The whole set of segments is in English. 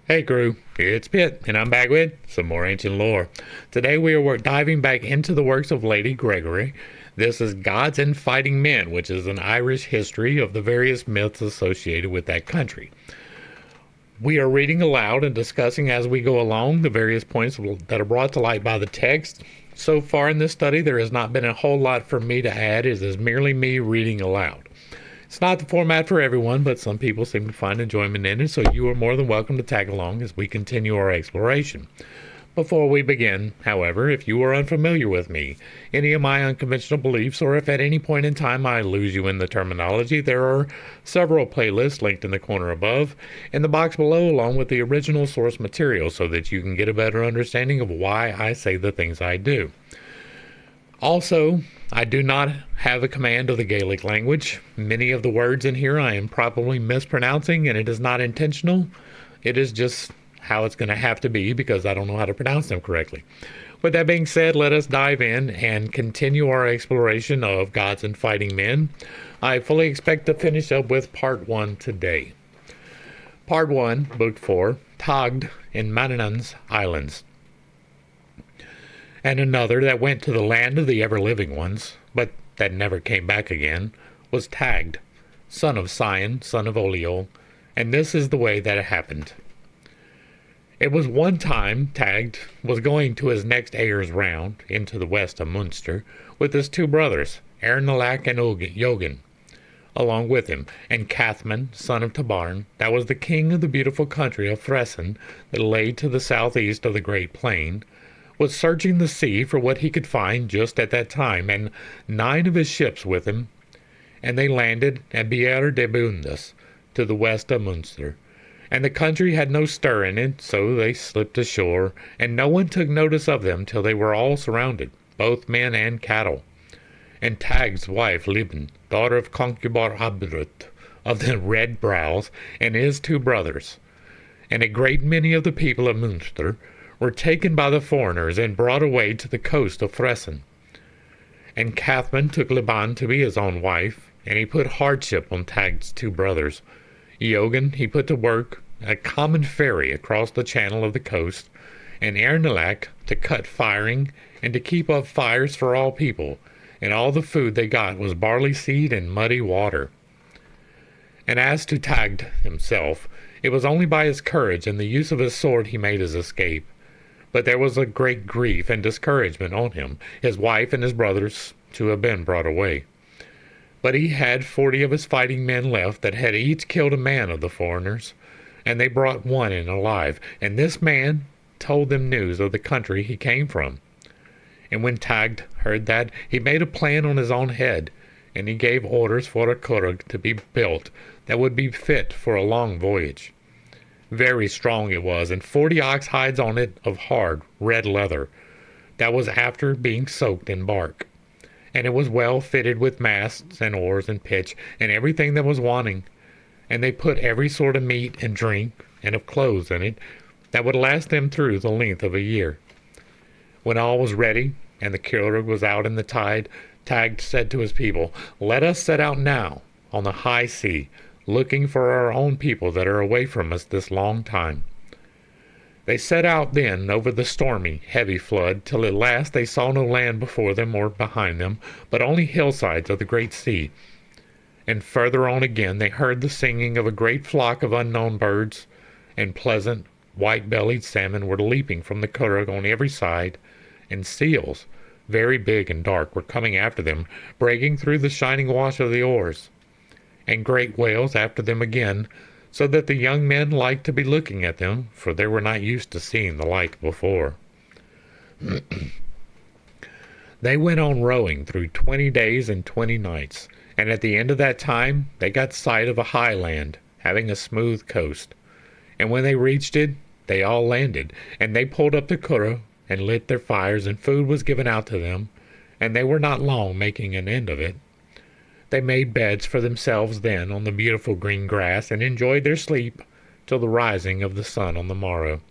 Hey crew, it's Pitt, and I'm back with some more ancient lore. Today we are diving back into the works of Lady Gregory. This is Gods and Fighting Men, which is an Irish history of the various myths associated with that country. We are reading aloud and discussing as we go along the various points that are brought to light by the text. So far in this study, there has not been a whole lot for me to add. It is merely me reading aloud. It's not the format for everyone, but some people seem to find enjoyment in it, so you are more than welcome to tag along as we continue our exploration. Before we begin, however, if you are unfamiliar with me, any of my unconventional beliefs, or if at any point in time I lose you in the terminology, there are several playlists linked in the corner above, in the box below, along with the original source material, so that you can get a better understanding of why I say the things I do. Also, I do not have a command of the Gaelic language. Many of the words in here I am probably mispronouncing, and it is not intentional. It is just how it's going to have to be because I don't know how to pronounce them correctly. With that being said, let us dive in and continue our exploration of Gods and Fighting Men. I fully expect to finish up with Part 1 today. Part 1, Book 4, Tagd in Manannan's Islands. And another that went to the land of the ever-living ones, but that never came back again, was Tagd, son of Sion, son of Oliol, and this is the way that it happened. It was one time Tagd was going to his next heir's round into the west of Munster with his two brothers, Ernalak and Jogan, along with him, and Cathman, son of Tabarn, that was the king of the beautiful country of Fressen that lay to the southeast of the Great Plain, was searching the sea for what he could find just at that time, and 9 of his ships with him, and they landed at Bier de Bundas, to the west of Munster. And the country had no stir in it, so they slipped ashore, and no one took notice of them till they were all surrounded, both men and cattle. And Tagd's wife Libn, daughter of Concubar Abdrut, of the Red Brows, and his 2 brothers, and a great many of the people of Munster, were taken by the foreigners and brought away to the coast of Fressen. And Cathman took Liban to be his own wife, and he put hardship on Tagd's 2 brothers. Jogan he put to work a common ferry across the channel of the coast, and Ernalak to cut firing and to keep up fires for all people, and all the food they got was barley seed and muddy water. And as to Tagd himself, it was only by his courage and the use of his sword he made his escape. But there was a great grief and discouragement on him, his wife and his brothers to have been brought away. But he had 40 of his fighting men left that had each killed a man of the foreigners, and they brought one in alive, and this man told them news of the country he came from. And when Tagd heard that, he made a plan on his own head, and he gave orders for a curragh to be built that would be fit for a long voyage. Very strong it was, and 40 ox hides on it of hard, red leather. That was after being soaked in bark. And it was well fitted with masts and oars and pitch, and everything that was wanting. And they put every sort of meat and drink, and of clothes in it, that would last them through the length of a year. When all was ready, and the curragh was out in the tide, Tagd said to his people, "Let us set out now, on the high sea, looking for our own people that are away from us this long time." They set out then over the stormy, heavy flood, till at last they saw no land before them or behind them, but only hillsides of the great sea. And further on again they heard the singing of a great flock of unknown birds, and pleasant, white-bellied salmon were leaping from the curragh on every side, and seals, very big and dark, were coming after them, breaking through the shining wash of the oars, and great whales after them again, so that the young men liked to be looking at them, for they were not used to seeing the like before. They went on rowing through 20 days and 20 nights, and at the end of that time they got sight of a high land, having a smooth coast. And when they reached it, they all landed, and they pulled up the curragh, and lit their fires, and food was given out to them, and they were not long making an end of it. They made beds for themselves then on the beautiful green grass, and enjoyed their sleep till the rising of the sun on the morrow.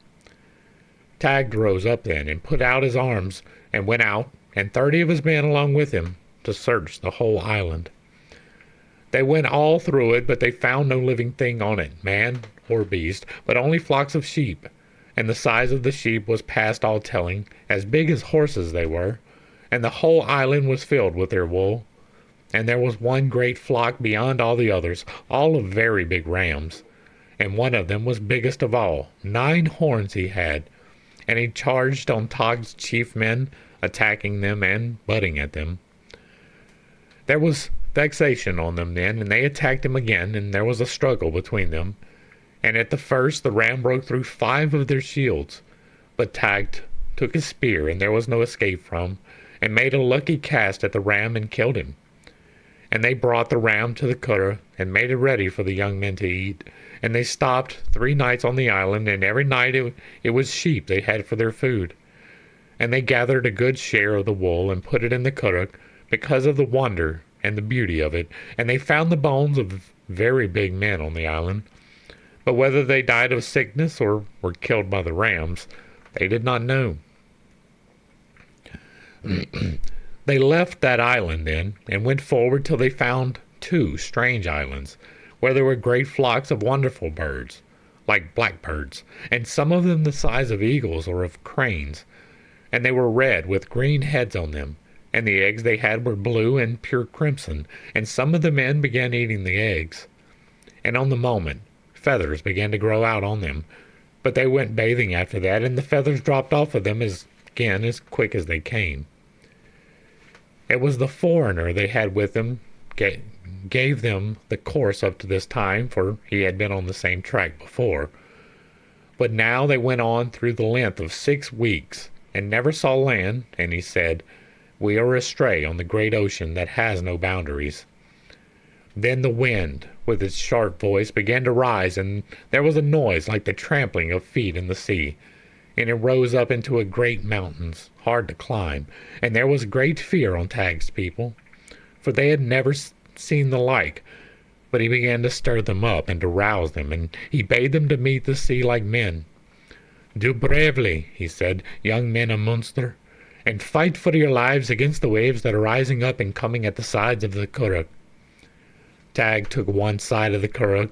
Tagd rose up then, and put out his arms, and went out, and 30 of his men along with him, to search the whole island. They went all through it, but they found no living thing on it, man or beast, but only flocks of sheep. And the size of the sheep was past all telling, as big as horses they were, and the whole island was filled with their wool. And there was one great flock beyond all the others, all of very big rams. And one of them was biggest of all. 9 horns he had, and he charged on Tog's chief men, attacking them and butting at them. There was vexation on them then, and they attacked him again, and there was a struggle between them. And at the first the ram broke through 5 of their shields, but Tag took his spear, and there was no escape from, and made a lucky cast at the ram and killed him. And they brought the ram to the Curragh, and made it ready for the young men to eat. And they stopped 3 nights on the island, and every night it was sheep they had for their food. And they gathered a good share of the wool, and put it in the Curragh, because of the wonder and the beauty of it. And they found the bones of very big men on the island. But whether they died of sickness or were killed by the rams, they did not know. They left that island then, and went forward till they found 2 strange islands, where there were great flocks of wonderful birds, like blackbirds, and some of them the size of eagles or of cranes. And they were red, with green heads on them, and the eggs they had were blue and pure crimson, and some of the men began eating the eggs. And on the moment, feathers began to grow out on them, but they went bathing after that, and the feathers dropped off of them as quick as they came. It was the foreigner they had with them gave them the course up to this time, for he had been on the same track before. But now they went on through the length of 6 weeks, and never saw land, and he said, "We are astray on the great ocean that has no boundaries." Then the wind, with its sharp voice, began to rise, and there was a noise like the trampling of feet in the sea. And it rose up into a great mountains, hard to climb, and there was great fear on Tag's people, for they had never seen the like. But he began to stir them up and to rouse them, and he bade them to meet the sea like men. "Do bravely," he said, "young men of Munster, and fight for your lives against the waves that are rising up and coming at the sides of the Curragh." Tag took one side of the Curragh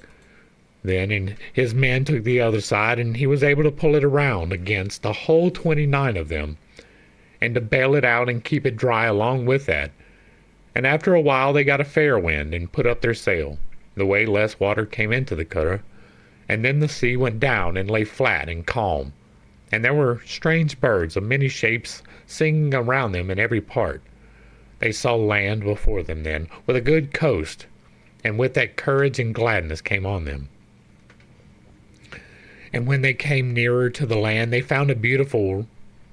then, and his men took the other side, and he was able to pull it around against the whole 29 of them, and to bail it out and keep it dry along with that. And after a while they got a fair wind, and put up their sail, the way less water came into the Curragh, and then the sea went down and lay flat and calm, and there were strange birds of many shapes singing around them in every part. They saw land before them then, with a good coast, and with that courage and gladness came on them. And when they came nearer to the land, they found a beautiful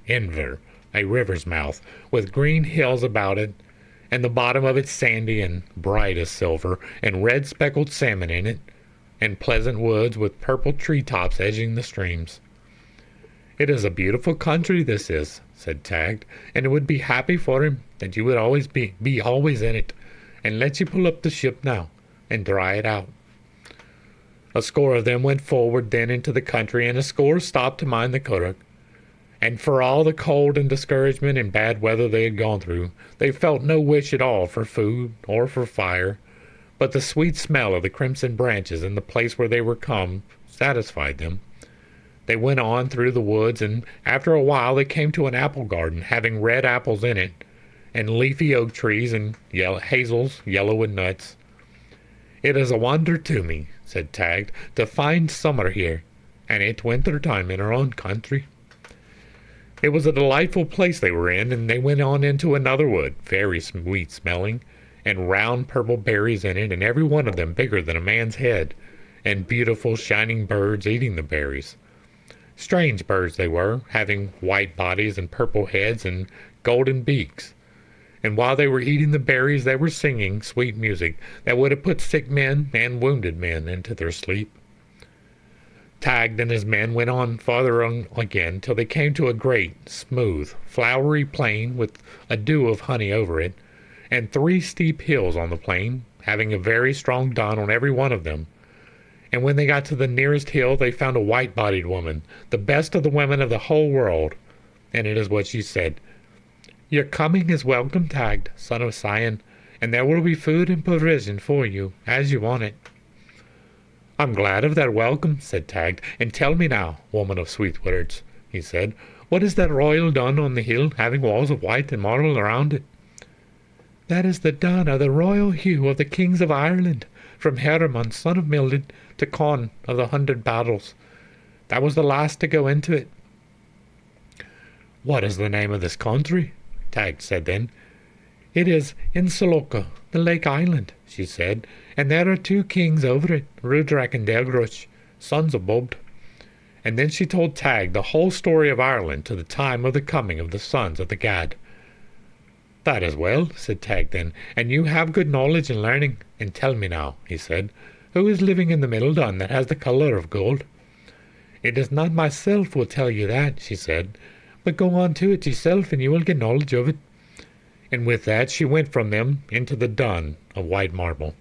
Enver, a river's mouth, with green hills about it, and the bottom of it sandy and bright as silver, and red speckled salmon in it, and pleasant woods with purple tree-tops edging the streams. "It is a beautiful country, this is," said Tag, "and it would be happy for him that you would always be always in it, and let you pull up the ship now, and dry it out." A score of them went forward then into the country, and a score stopped to mind the Curragh. And for all the cold and discouragement and bad weather they had gone through, they felt no wish at all for food or for fire, but the sweet smell of the crimson branches in the place where they were come satisfied them. They went on through the woods, and after a while they came to an apple garden having red apples in it, and leafy oak trees and hazels yellow with nuts. "It is a wonder to me," said Tag, "to find summer here, and it winter time in our own country." It was a delightful place they were in, and they went on into another wood, very sweet smelling, and round purple berries in it, and every one of them bigger than a man's head, and beautiful shining birds eating the berries. Strange birds they were, having white bodies and purple heads and golden beaks. And while they were eating the berries, they were singing sweet music that would have put sick men and wounded men into their sleep. Tag and his men went on farther on again till they came to a great, smooth, flowery plain with a dew of honey over it, and 3 steep hills on the plain, having a very strong dawn on every one of them. And when they got to the nearest hill, they found a white-bodied woman, the best of the women of the whole world. And it is what she said: "Your coming is welcome, Tag, son of Sion, and there will be food and provision for you, as you want it." "I'm glad of that welcome," said Tagd. "And tell me now, woman of sweet words," he said, "what is that royal dun on the hill, having walls of white and marble around it?" "That is the dun of the royal hue of the kings of Ireland, from Heremon, son of Mildred, to Conn of the 100 Battles. That was the last to go into it." "What is the name of this country?" Tagd said then. "It is Insuloka, the Lake Island," she said, "and there are 2 kings over it, Rudrak and Delgrush, sons of Bobd." And then she told Tagd the whole story of Ireland to the time of the coming of the sons of the Gad. "That is well," said Tagd then, "and you have good knowledge and learning. And tell me now," he said, "who is living in the middle dun that has the colour of gold?" "It is not myself will tell you that," she said, "but go on to it yourself, and you will get knowledge of it." And with that she went from them into the dun of white marble.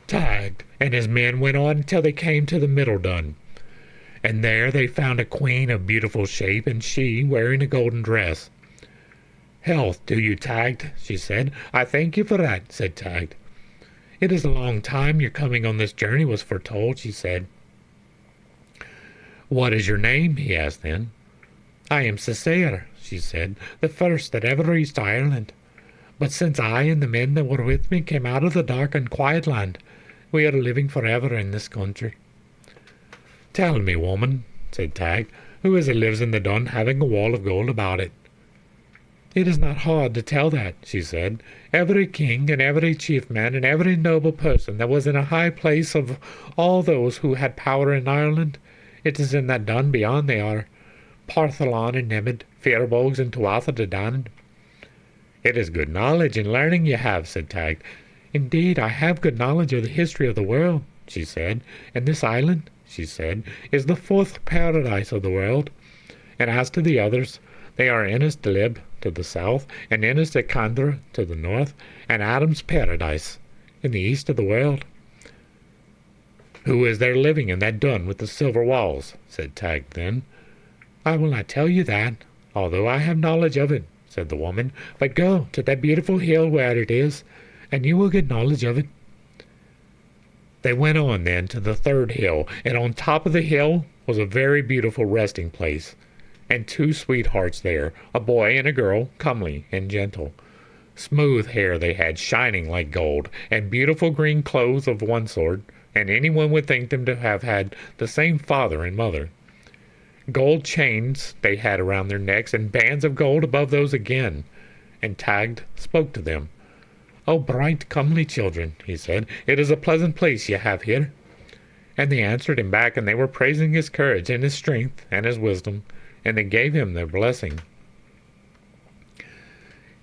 Tagd and his men went on till they came to the middle dun, and there they found a queen of beautiful shape, and she wearing a golden dress. "Health to you, Tagd," she said. "I thank you for that," said Tagd. "It is a long time your coming on this journey was foretold," she said. "What is your name?" he asked then. "I am Cessair," she said, "the first that ever reached Ireland. But since I and the men that were with me came out of the dark and quiet land, we are living forever in this country." "Tell me, woman," said Tagd, "who is it lives in the dun having a wall of gold about it?" "It is not hard to tell that," she said. "Every king and every chiefman and every noble person that was in a high place of all those who had power in Ireland, it is in that dun beyond they are. Partholon and Nemid, Fairbogs and Tuatha de Danann." "It is good knowledge and learning you have," said Tagd. "Indeed, I have good knowledge of the history of the world," she said. "And this island," she said, "is the 4th paradise of the world. And as to the others, they are Innis Delib to the south, and Innis de Candra to the north, and Adam's paradise in the east of the world." "Who is there living in that dun with the silver walls?" said Tagd then. "I will not tell you that, although I have knowledge of it," said the woman. "But go to that beautiful hill where it is, and you will get knowledge of it." They went on then to the 3rd hill, and on top of the hill was a very beautiful resting place, and 2 sweethearts there, a boy and a girl, comely and gentle. Smooth hair they had, shining like gold, and beautiful green clothes of one sort, and anyone would think them to have had the same father and mother. Gold chains they had around their necks, and bands of gold above those again. And Tagd spoke to them. "O bright, comely children," he said, "it is a pleasant place ye have here." And they answered him back, and they were praising his courage and his strength and his wisdom, and they gave him their blessing.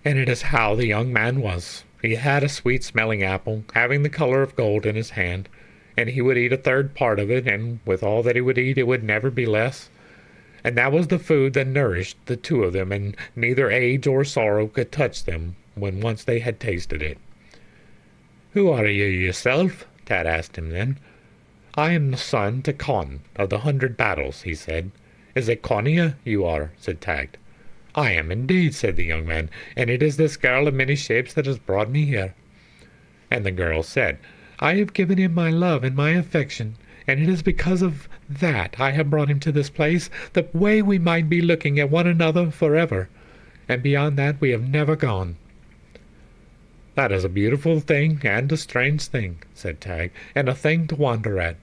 And it is how the young man was. He had a sweet-smelling apple, having the color of gold in his hand, and he would eat a 3rd part of it, and with all that he would eat it would never be less. And that was the food that nourished the 2 of them, and neither age or sorrow could touch them when once they had tasted it. "Who are you yourself?" Tad asked him then. "I am the son to Conn of the 100 Battles," he said. "Is it Connia you are?" said Tagd. "I am indeed," said the young man, "and it is this girl of many shapes that has brought me here." And the girl said, "I have given him my love and my affection, and it is because of that I have brought him to this place, the way we might be looking at one another forever, and beyond that we have never gone." "That is a beautiful thing and a strange thing," said Tagd, "and a thing to wonder at.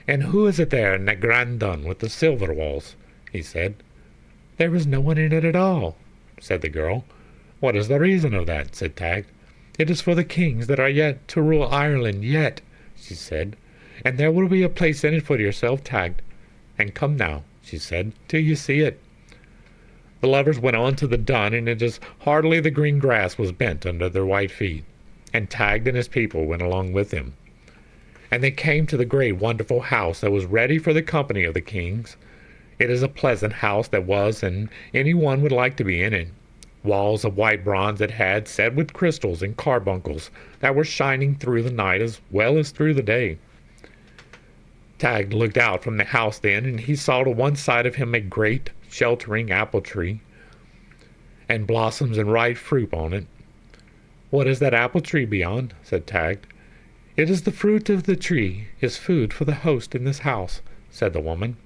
And who is it there in that grand dun with the silver walls?" he said. "There is no one in it at all," said the girl. "What is the reason of that?" said Tagd. "It is for the kings that are yet to rule Ireland yet," she said. "And there will be a place in it for yourself, Tagd. And come now," she said, "till you see it." The lovers went on to the dun, and it is hardly the green grass was bent under their white feet, and Tagd and his people went along with him. And they came to the great wonderful house that was ready for the company of the kings. It is a pleasant house that was, and any one would like to be in it. Walls of white bronze it had, set with crystals and carbuncles that were shining through the night as well as through the day. Tagd looked out from the house then, and he saw to one side of him a great sheltering apple tree, and blossoms and ripe fruit on it. "What is that apple tree beyond?" said Tagged. "It is the fruit of the tree, is food for the host in this house," said the woman.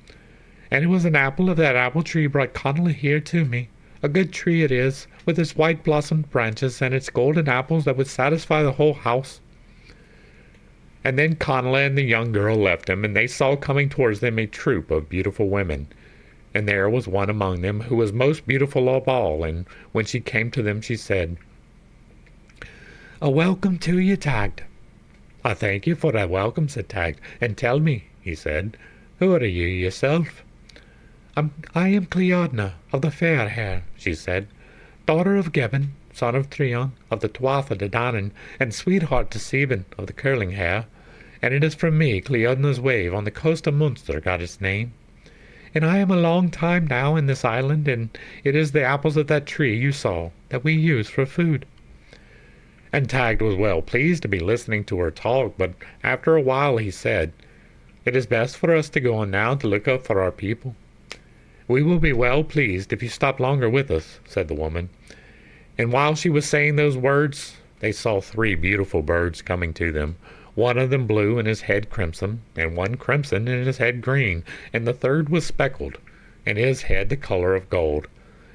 "And it was an apple of that apple tree brought Connolly here to me. A good tree it is, with its white blossomed branches and its golden apples that would satisfy the whole house." And then Connolly and the young girl left him, and they saw coming towards them a troop of beautiful women. And there was one among them who was most beautiful of all, and when she came to them she said, "A welcome to you, Tagged." "I thank you for that welcome," said Tagged. "And tell me," he said, "who are you yourself?" I am Cleodna of the fair hair," she said, "daughter of Gebben, son of Trion, of the Tuatha de Danann, and sweetheart to Sebin of the curling hair. And it is from me Cleodna's wave on the coast of Munster got its name. And I am a long time now in this island, and it is the apples of that tree you saw that we use for food." And Tagged was well pleased to be listening to her talk, but after a while he said, "It is best for us to go on now to look up for our people." "We will be well pleased if you stop longer with us," said the woman. And while she was saying those words, they saw 3 beautiful birds coming to them. One of them blue and his head crimson, and one crimson and his head green, and the third was speckled, and his head the color of gold.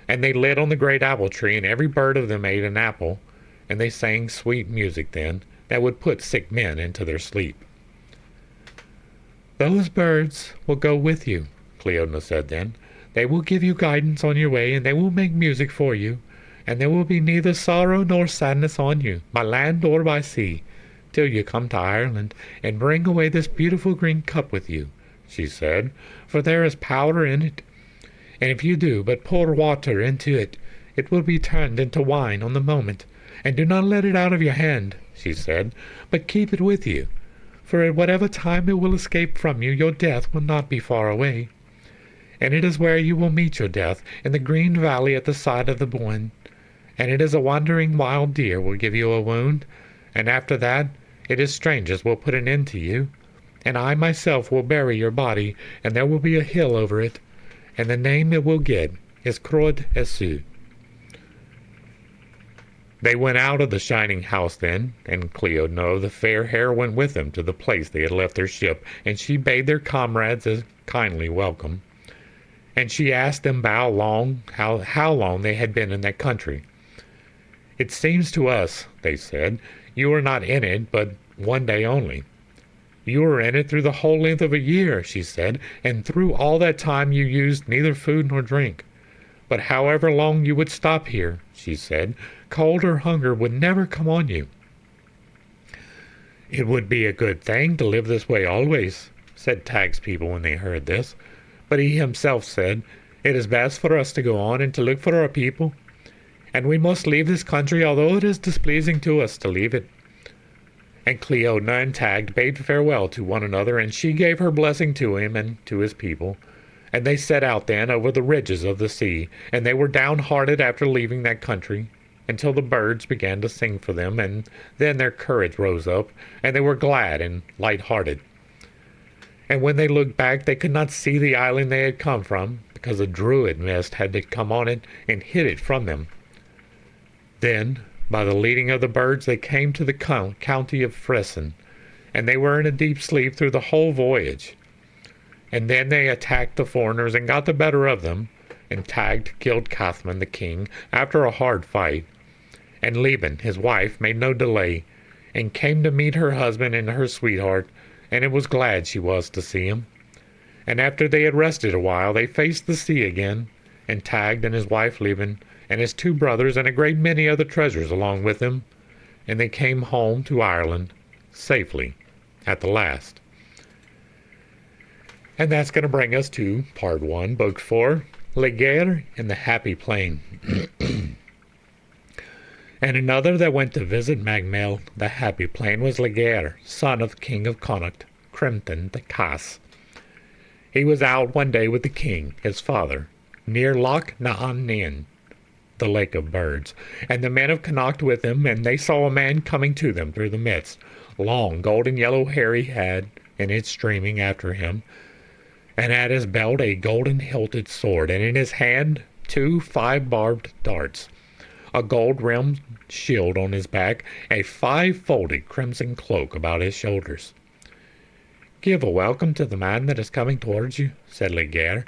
And they lit on the great apple tree, and every bird of them ate an apple, and they sang sweet music then that would put sick men into their sleep. "Those birds will go with you," Cleodna said then. "They will give you guidance on your way, and they will make music for you, and there will be neither sorrow nor sadness on you, by land or by sea, till you come to Ireland, and bring away this beautiful green cup with you," she said, "for there is powder in it. And if you do but pour water into it, it will be turned into wine on the moment. And do not let it out of your hand," she said, "but keep it with you, for at whatever time it will escape from you, your death will not be far away. And it is where you will meet your death, in the green valley at the side of the Boyne. And it is a wandering wild deer will give you a wound, and after that it is strangers will put an end to you. And I myself will bury your body, and there will be a hill over it, and the name it will get is Crod Esu." They went out of the shining house then, and Cleodna of the fair hair went with them to the place they had left their ship, and she bade their comrades a kindly welcome. And she asked them how long they had been in that country. "It seems to us," they said, "you were not in it but one day only." "You were in it through the whole length of a year," she said, "and through all that time you used neither food nor drink. But however long you would stop here," she said, "cold or hunger would never come on you." "It would be a good thing to live this way always," said Tagg's people when they heard this. But he himself said, "It is best for us to go on and to look for our people. And we must leave this country, although it is displeasing to us to leave it." And Cleodna and Tagged bade farewell to one another, and she gave her blessing to him and to his people. And they set out then over the ridges of the sea, and they were downhearted after leaving that country, until the birds began to sing for them, and then their courage rose up, and they were glad and light-hearted. And when they looked back, they could not see the island they had come from, because a druid mist had come on it and hid it from them. Then, by the leading of the birds, they came to the county of Fresson, and they were in a deep sleep through the whole voyage. And then they attacked the foreigners and got the better of them, and Tagged killed Cathman the king after a hard fight. And Lieben, his wife, made no delay, and came to meet her husband and her sweetheart, and it was glad she was to see him. And after they had rested a while, they faced the sea again, and Tagged and his wife Lieben, and his 2 brothers, and a great many other treasures along with them, and they came home to Ireland safely at the last. And that's going to bring us to Part 1, Book 4, Laegaire in the Happy Plain. And another that went to visit Magmel, the Happy Plain, was Laegaire, son of the king of Connacht, Crimton the Cass. He was out one day with the king, his father, near Loch Na'an, the Lake of Birds, and the men of Connacht with him, and they saw a man coming to them through the midst. Long golden yellow hair he had, and it streaming after him, and at his belt a golden hilted sword, and in his hand 2 5-barbed darts. a gold-rimmed shield on his back, a five-folded crimson cloak about his shoulders. "Give a welcome to the man that is coming towards you," said Laegaire,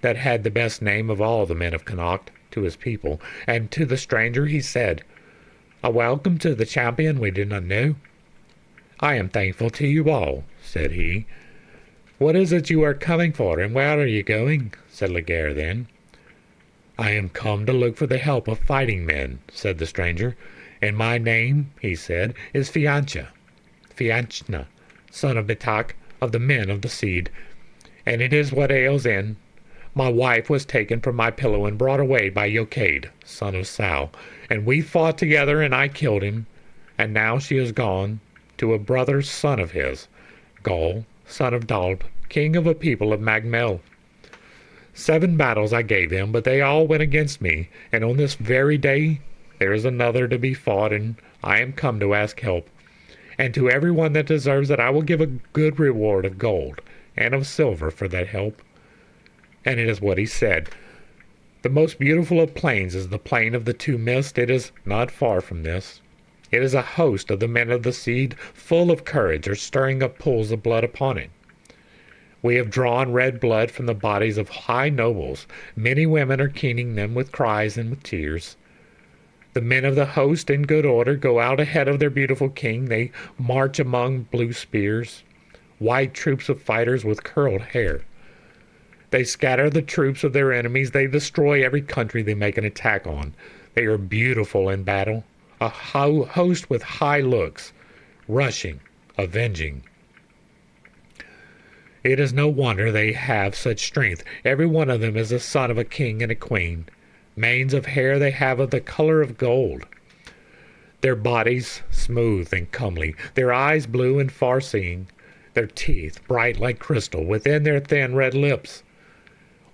that had the best name of all the men of Connacht, to his people, and to the stranger he said, "A welcome to the champion we did not know." "I am thankful to you all," said he. "What is it you are coming for, and where are you going?" said Laegaire then. "I am come to look for the help of fighting men," said the stranger, "and my name," he said, "is Fiancha, son of Bitak, of the men of the Seed, and it is what ails in. My wife was taken from my pillow and brought away by Yokade, son of Sal, and we fought together, and I killed him, and now she is gone to a brother's son of his, Gaul, son of Dalb, king of a people of Magmel. 7 battles I gave him, but they all went against me, and on this very day there is another to be fought, and I am come to ask help. And to every one that deserves it I will give a good reward of gold and of silver for that help." And it is what he said. The most beautiful of plains is the plain of the Two Mists. It is not far from this. It is a host of the men of the Seed, full of courage, are stirring up pools of blood upon it. We have drawn red blood from the bodies of high nobles. Many women are keening them with cries and with tears. The men of the host in good order go out ahead of their beautiful king. They march among blue spears, white troops of fighters with curled hair. They scatter the troops of their enemies. They destroy every country they make an attack on. They are beautiful in battle, a host with high looks, rushing, avenging. It is no wonder they have such strength. Every one of them is the son of a king and a queen. Manes of hair they have of the color of gold. Their bodies smooth and comely, their eyes blue and far-seeing, their teeth bright like crystal within their thin red lips.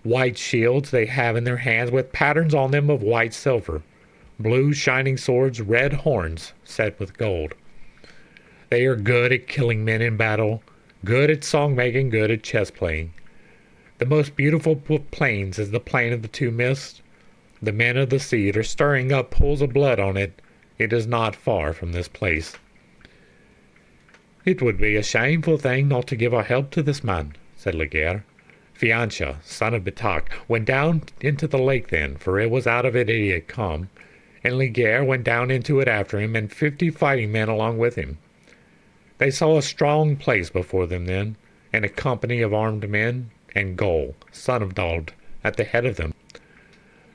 White shields they have in their hands with patterns on them of white silver, blue shining swords, red horns set with gold. They are good at killing men in battle, good at song-making, good at chess-playing. The most beautiful of plains is the plain of the Two Mists. The men of the Seed are stirring up pools of blood on it. It is not far from this place. "It would be a shameful thing not to give our help to this man," said Laegaire. Fiancha, son of Bitak, went down into the lake then, for it was out of it he had come, and Laegaire went down into it after him, and 50 fighting men along with him. They saw a strong place before them then, and a company of armed men, and Gaul, son of Dalb, at the head of them.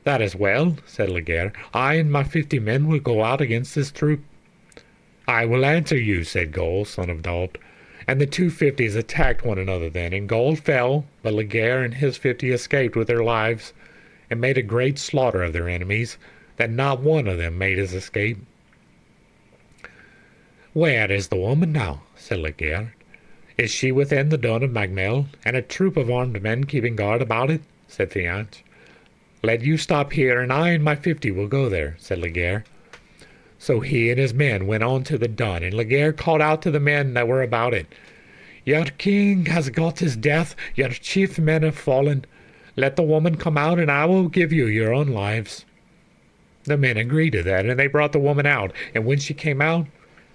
"That is well," said Laegaire. "I and my 50 men will go out against this troop." "I will answer you," said Gaul, son of Dalb. And the 250s attacked one another then, and Gaul fell, but Laegaire and his 50 escaped with their lives, and made a great slaughter of their enemies, that not one of them made his escape. "Where is the woman now?" said Laegaire. "Is she within the dun of Magmel, and a troop of armed men keeping guard about it?" said Fianch. "Let you stop here, and I and my 50 will go there," said Laegaire. So he and his men went on to the dun, and Laegaire called out to the men that were about it, "Your king has got his death, your chief men have fallen. Let the woman come out, and I will give you your own lives." The men agreed to that, and they brought the woman out, and when she came out,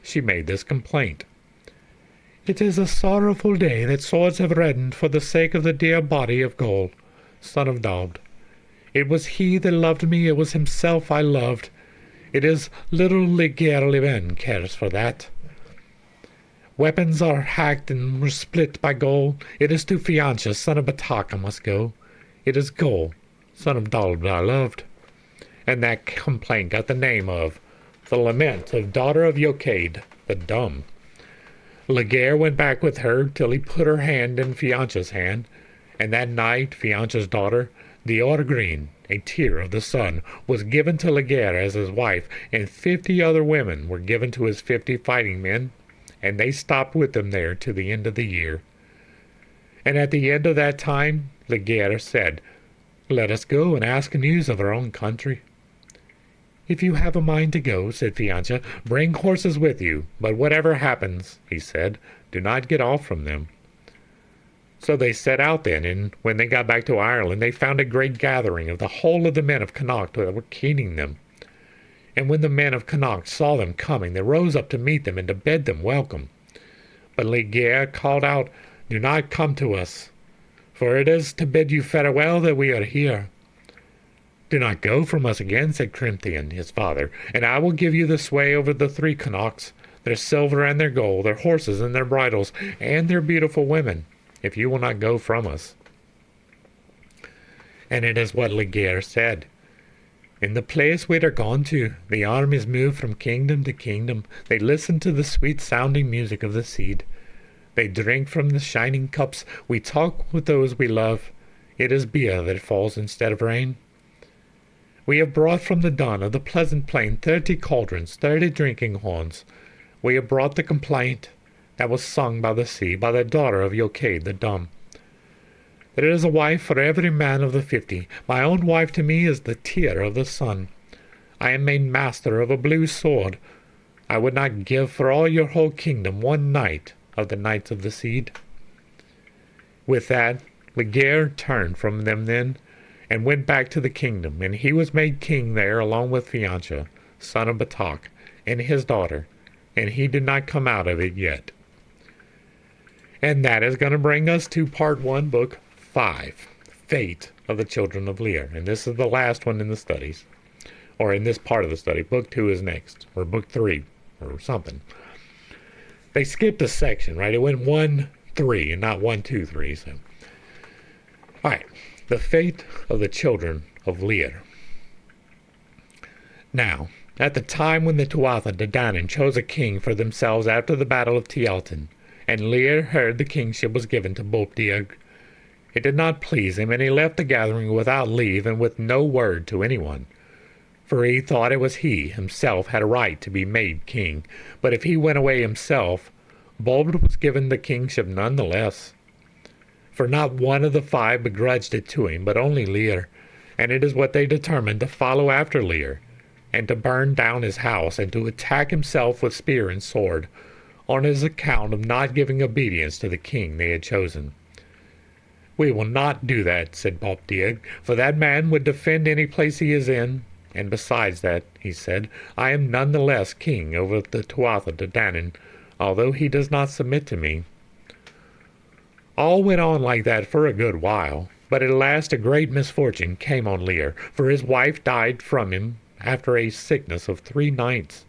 she made this complaint. "It is a sorrowful day that swords have reddened for the sake of the dear body of Gaul, son of Dalb. It was he that loved me, it was himself I loved. It is little Laegaire Leven cares for that. Weapons are hacked and were split by Gaul. It is to Fiancha, son of Bitak, I must go. It is Gaul, son of Dalb, I loved." And that complaint got the name of the Lament of Daughter of Yokade, the Dumb. Laegaire went back with her till he put her hand in Fiancha's hand, and that night Fiancha's daughter, the Orgreen, a tear of the sun, was given to Laegaire as his wife, and 50 other women were given to his 50 fighting men, and they stopped with them there to the end of the year. And at the end of that time, Laegaire said, "Let us go and ask news of our own country." "If you have a mind to go," said Fiancha, "bring horses with you, but whatever happens," he said, "do not get off from them." So they set out then, and when they got back to Ireland, they found a great gathering of the whole of the men of Connacht that were keening them. And when the men of Connacht saw them coming, they rose up to meet them and to bid them welcome. But Ligeir called out, Do not come to us, for it is to bid you farewell that we are here. Do not go from us again, said Crimthian, his father, and I will give you the sway over the 3 Connachts, their silver and their gold, their horses and their bridles, and their beautiful women, if you will not go from us. And it is what Ligeir said. In the place we are gone to, the armies move from kingdom to kingdom. They listen to the sweet-sounding music of the seed. They drink from the shining cups. We talk with those we love. It is beer that falls instead of rain. We have brought from the dawn of the pleasant plain 30 cauldrons, 30 drinking horns. We have brought the complaint that was sung by the sea, by the daughter of Yokade the dumb. There is a wife for every man of the 50. My own wife to me is the tear of the sun. I am made master of a blue sword. I would not give for all your whole kingdom 1 night of the Knights of the Seed. With that, Ligeir turned from them then, and went back to the kingdom, and he was made king there along with Fiancha, son of Batak, and his daughter, and he did not come out of it yet. And that is going to bring us to part 1, book 5, Fate of the Children of Lear. And this is the last one in the studies, or in this part of the study. Book 2 is next, or book 3, or something. They skipped a section, right? It went 1, 3, and not 1, 2, 3. So, all right, the fate of the children of Lear. Now, at the time when the Tuatha De Danann chose a king for themselves after the battle of Tialton, and Lear heard the kingship was given to Bopdiag, it did not please him, and he left the gathering without leave and with no word to anyone. For he thought it was he himself had a right to be made king, but if he went away himself, Bulb was given the kingship none the less. For not one of the 5 begrudged it to him, but only Lear, and it is what they determined to follow after Lear, and to burn down his house, and to attack himself with spear and sword, on his account of not giving obedience to the king they had chosen. We will not do that, said Bopdiag, for that man would defend any place he is in, and besides that, he said, I am none the less king over the Tuatha De Danann, although he does not submit to me. All went on like that for a good while, but at last a great misfortune came on Lear, for his wife died from him after a sickness of 3 nights.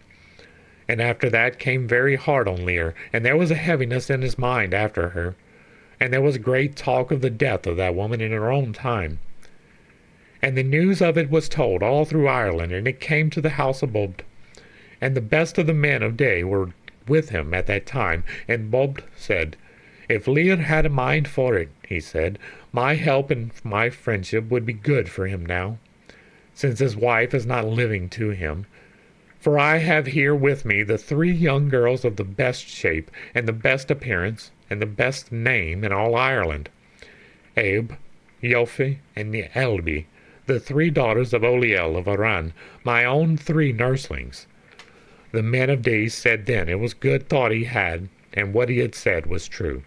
And after that came very hard on Lear, and there was a heaviness in his mind after her, and there was great talk of the death of that woman in her own time. And the news of it was told all through Ireland, and it came to the house of Bulb. And the best of the men of day were with him at that time, and Bulb said, If Lear had a mind for it, he said, my help and my friendship would be good for him now, since his wife is not living to him. For I have here with me the 3 young girls of the best shape, and the best appearance, and the best name in all Ireland, Abe, Yelfi, and Elby, the 3 daughters of Oliel of Aran, my own 3 nurslings. The men of days said then it was good thought he had, and what he had said was true.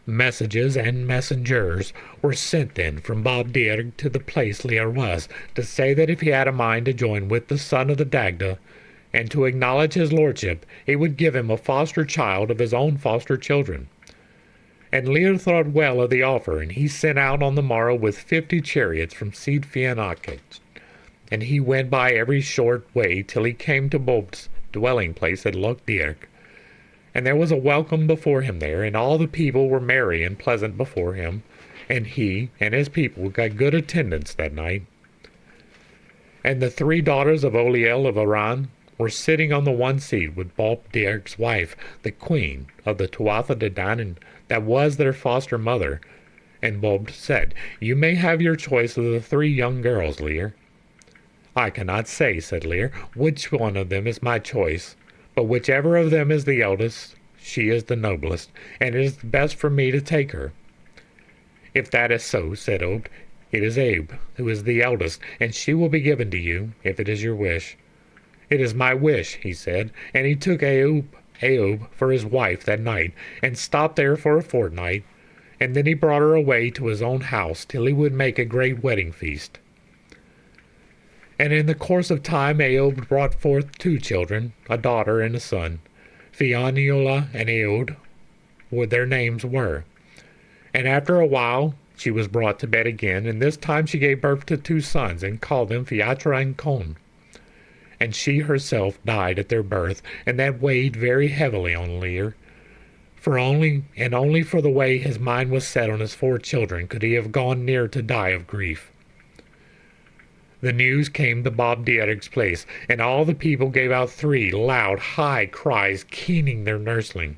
Messages and messengers were sent then from Bopdiag to the place Lear was, to say that if he had a mind to join with the son of the Dagda, and to acknowledge his lordship, he would give him a foster child of his own foster children. And Lear thought well of the offer, and he sent out on the morrow with 50 chariots from Seed Fianachit. And he went by every short way till he came to Bulb's dwelling place at Loch Dearg. And there was a welcome before him there, and all the people were merry and pleasant before him, and he and his people got good attendance that night. And the 3 daughters of Oliel of Aran were sitting on the one seat with Bopdiag's wife, the queen of the Tuatha De Danann, that was their foster mother. And Bulb said, You may have your choice of the 3 young girls, Lear. I cannot say, said Lear, which one of them is my choice, but whichever of them is the eldest, she is the noblest, and it is best for me to take her. If that is so, said Ob, it is Abe, who is the eldest, and she will be given to you, if it is your wish. It is my wish, he said, and he took Aob for his wife that night, and stopped there for a fortnight, and then he brought her away to his own house till he would make a great wedding feast. And in the course of time Eob brought forth 2 children, a daughter and a son. Phaoniola and Eod, what their names were. And after a while she was brought to bed again, and this time she gave birth to 2 sons, and called them Phaetra and Con. And she herself died at their birth, and that weighed very heavily on Lear. For only for the way his mind was set on his 4 children could he have gone near to die of grief. The news came to Bob Dietrich's place, and all the people gave out 3 loud, high cries, keening their nursling.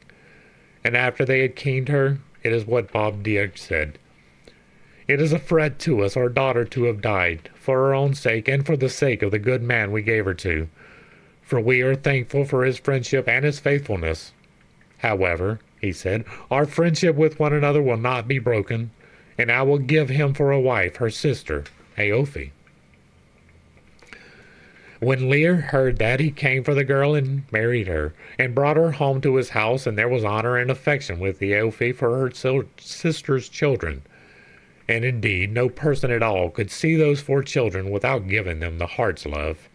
And after they had keened her, it is what Bob Dietrich said. It is a fret to us our daughter to have died, for her own sake and for the sake of the good man we gave her to. For we are thankful for his friendship and his faithfulness. However, he said, our friendship with one another will not be broken, and I will give him for a wife her sister, Aophi. When Lear heard that, he came for the girl and married her, and brought her home to his house, and there was honor and affection with the Aophi for her sister's children. And indeed, no person at all could see those 4 children without giving them the heart's love.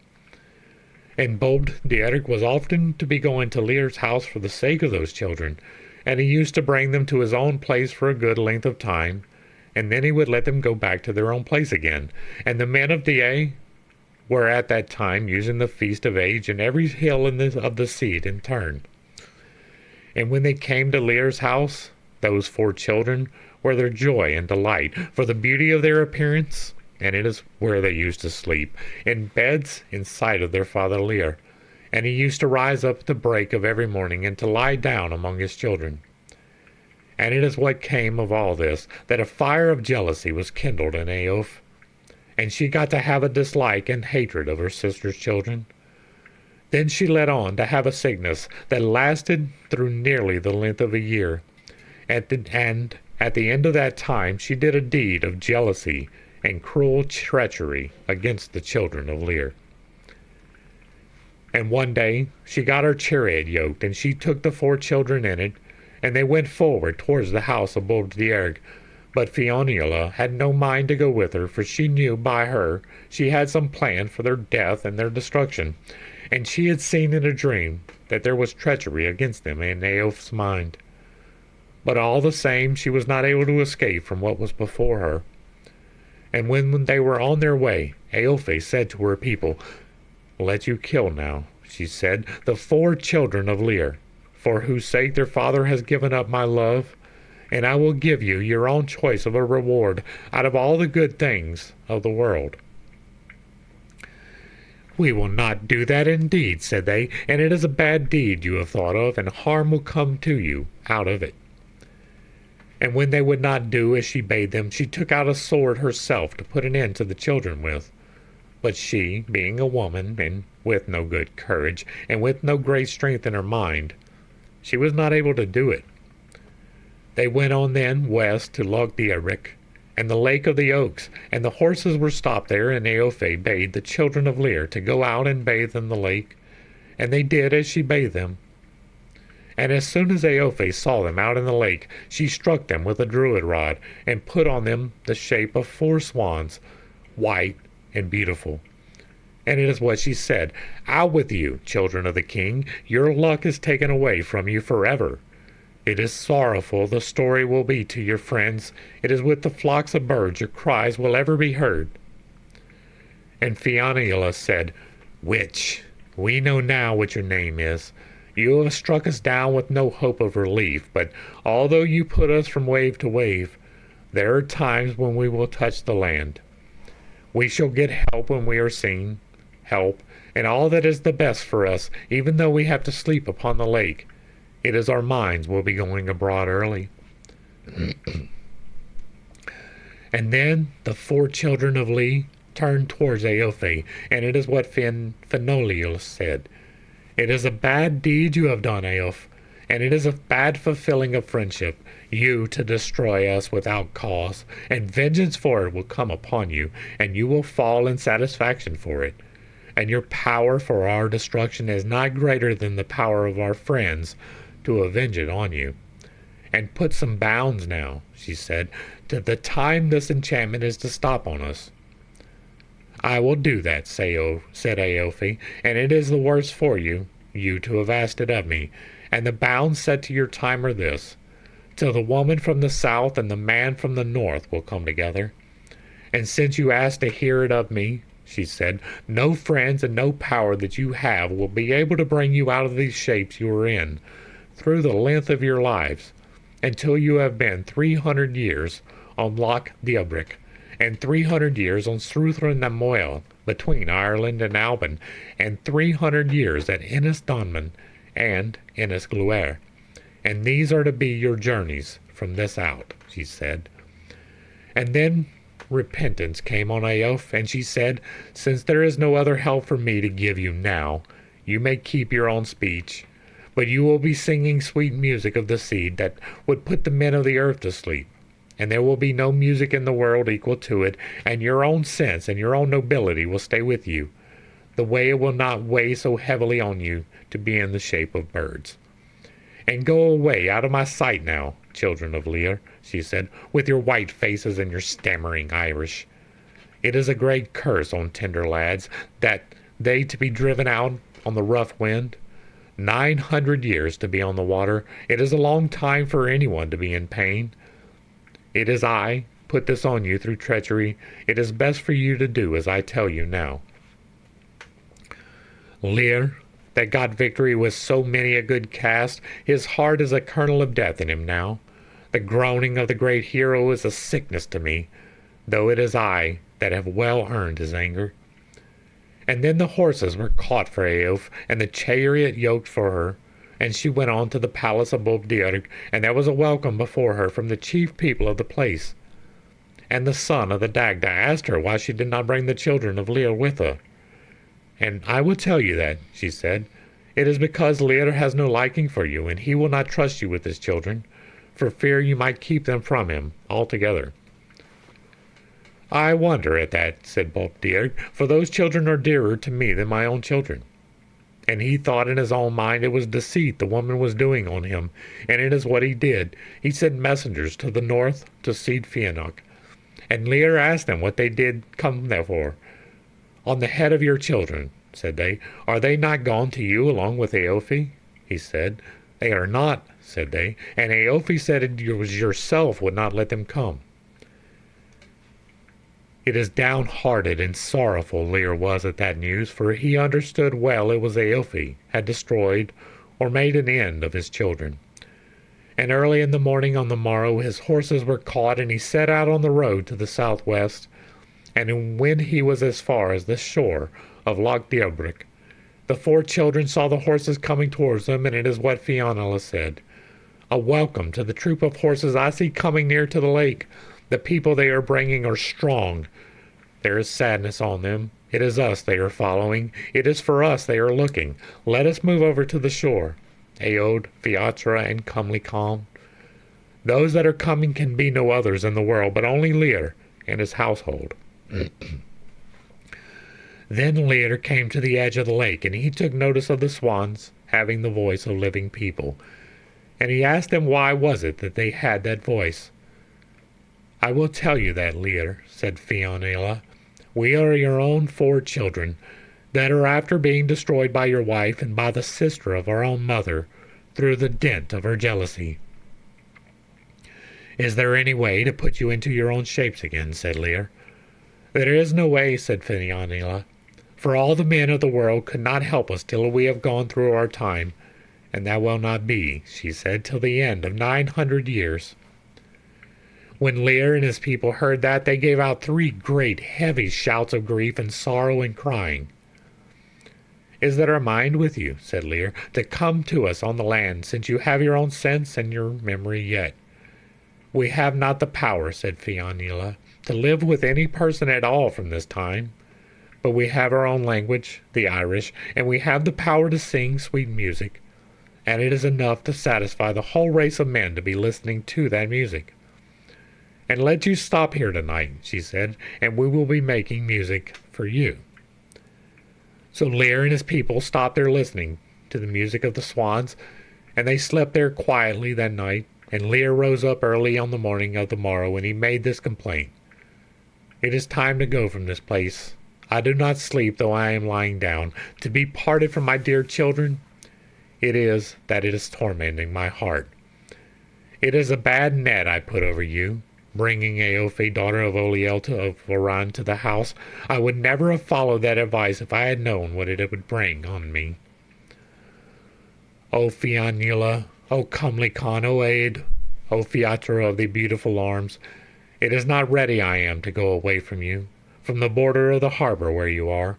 And Bob Dietrich was often to be going to Lear's house for the sake of those children, and he used to bring them to his own place for a good length of time, and then he would let them go back to their own place again. And the men of Dia were at that time using the feast of age in every hill of the seed in turn. And when they came to Lear's house, those 4 children were their joy and delight, for the beauty of their appearance, and it is where they used to sleep, in beds in sight of their father Lear. And he used to rise up at the break of every morning, and to lie down among his children. And it is what came of all this, that a fire of jealousy was kindled in Eoph, and she got to have a dislike and hatred of her sister's children. Then she let on to have a sickness that lasted through nearly the length of a year, and at the end of that time she did a deed of jealousy and cruel treachery against the children of Lear. And one day she got her chariot yoked, and she took the 4 children in it, and they went forward towards the house of Boldierg. But Phaoniola had no mind to go with her, for she knew by her she had some plan for their death and their destruction, and she had seen in a dream that there was treachery against them in Eoph's mind. But all the same she was not able to escape from what was before her. And when they were on their way, Eophe said to her people, "Let you kill now," she said, "the 4 children of Lear, for whose sake their father has given up my love, and I will give you your own choice of a reward out of all the good things of the world." "We will not do that indeed," said they, "and it is a bad deed you have thought of, and harm will come to you out of it." And when they would not do as she bade them, she took out a sword herself to put an end to the children with. But she, being a woman, and with no good courage, and with no great strength in her mind, she was not able to do it. They went on then west to Loch Dietrich, and the Lake of the Oaks, and the horses were stopped there, and Eophe bade the children of Lear to go out and bathe in the lake, and they did as she bade them. And as soon as Eophe saw them out in the lake, she struck them with a druid rod, and put on them the shape of 4 swans, white and beautiful. And it is what she said, "Out with you, children of the king, your luck is taken away from you forever. It is sorrowful the story will be to your friends. It is with the flocks of birds your cries will ever be heard." And Phaoniola said, "Witch, we know now what your name is. You have struck us down with no hope of relief, but although you put us from wave to wave, there are times when we will touch the land. We shall get help when we are seen, help, and all that is the best for us, even though we have to sleep upon the lake. It is our minds will be going abroad early." And then the 4 children of Lee turned towards Eophe, and it is what Phaoniola said, "It is a bad deed you have done, Eoph, and it is a bad fulfilling of friendship, you to destroy us without cause, and vengeance for it will come upon you, and you will fall in satisfaction for it. And your power for our destruction is not greater than the power of our friends to avenge it on you. And put some bounds now," she said, "to the time this enchantment is to stop on us. I will do that, said Aofi, and it is the worse for you, you to have asked it of me. And the bounds set to your time are this, till the woman from the south and the man from the north will come together. And since you asked to hear it of me, she said, no friends and no power that you have will be able to bring you out of these shapes you are in, through the length of your lives, until you have been 300 years on Loch Diabric, and 300 years on Struthra na Moel, between Ireland and Alban, and 300 years at Innis Donman and Innis Gluair. And these are to be your journeys from this out, she said. And then repentance came on Eof, and she said, since there is no other help for me to give you now, you may keep your own speech, but you will be singing sweet music of the seed that would put the men of the earth to sleep. And there will be no music in the world equal to it, and your own sense and your own nobility will stay with you. The way it will not weigh so heavily on you to be in the shape of birds. And go away out of my sight now, children of Lear, she said, with your white faces and your stammering Irish. It is a great curse on tender lads, that they to be driven out on the rough wind. 900 years to be on the water. It is a long time for anyone to be in pain. It is I put this on you through treachery. It is best for you to do as I tell you now. Lear, that got victory with so many a good cast, his heart is a kernel of death in him now. The groaning of the great hero is a sickness to me, though it is I that have well earned his anger. And then the horses were caught for Eof, and the chariot yoked for her, and she went on to the palace of Bobdierg, and there was a welcome before her from the chief people of the place. And the son of the Dagda asked her why she did not bring the children of Lear with her. And I will tell you that, she said. It is because Lear has no liking for you, and he will not trust you with his children, for fear you might keep them from him altogether. I wonder at that, said Bobdierg, for those children are dearer to me than my own children. And he thought in his own mind it was deceit the woman was doing on him, and it is what he did. He sent messengers to the north to seed Fianach. And Lear asked them what they did come there for. On the head of your children, said they. Are they not gone to you along with Eofi? He said. They are not, said they. And Eofi said it was yourself would not let them come. It is downhearted and sorrowful Lear was at that news, for he understood well it was Eofi had destroyed or made an end of his children. And early in the morning on the morrow his horses were caught, and he set out on the road to the southwest. And when he was as far as the shore of Loch Diabric, the 4 children saw the horses coming towards them, and it is what Fianna said. A welcome to the troop of horses I see coming near to the lake. The people they are bringing are strong. There is sadness on them. It is us they are following. It is for us they are looking. Let us move over to the shore. Aod, Fiatra, and Comely Calm. Those that are coming can be no others in the world, but only Lear and his household. Then Lear came to the edge of the lake, and he took notice of the swans, having the voice of living people. And he asked them why was it that they had that voice. I will tell you that, Lear, said Fionnila. We are your own 4 children, that are after being destroyed by your wife and by the sister of our own mother, through the dint of her jealousy. Is there any way to put you into your own shapes again? Said Lear. There is no way, said Fionnila, for all the men of the world could not help us till we have gone through our time, and that will not be, she said, till the end of 900 years. When Lear and his people heard that, they gave out 3 great, heavy shouts of grief and sorrow and crying. Is there a mind with you, said Lear, to come to us on the land, since you have your own sense and your memory yet? We have not the power, said Fionnila, to live with any person at all from this time, but we have our own language, the Irish, and we have the power to sing sweet music, and it is enough to satisfy the whole race of men to be listening to that music. And let you stop here tonight, she said, and we will be making music for you. So Lear and his people stopped there listening to the music of the swans, and they slept there quietly that night. And Lear rose up early on the morning of the morrow, and he made this complaint. It is time to go from this place. I do not sleep though I am lying down. To be parted from my dear children, it is that it is tormenting my heart. It is a bad net I put over you, bringing Aofe, daughter of Oliel of Voran, to the house. I would never have followed that advice if I had known what it would bring on me. O Fianula, O comely Khan, O aid, O Fiatra of the beautiful arms, it is not ready I am to go away from you, from the border of the harbor where you are.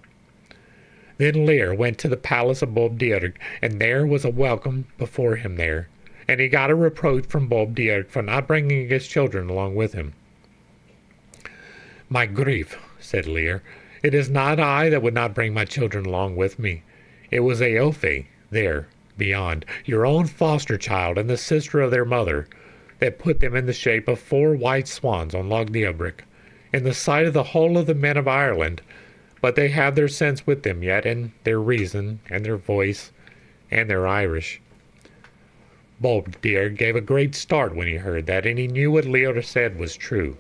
Then Lear went to the palace of Bobdierig, and there was a welcome before him there, and he got a reproach from Bobdierig for not bringing his children along with him. My grief, said Lear, it is not I that would not bring my children along with me. It was Aofe, there, beyond, your own foster child and the sister of their mother, that put them in the shape of 4 white swans on Loch Deobrick, in the sight of the whole of the men of Ireland, but they have their sense with them yet, and their reason, and their voice, and their Irish. Bobdierig gave a great start when he heard that, and he knew what Lear said was true,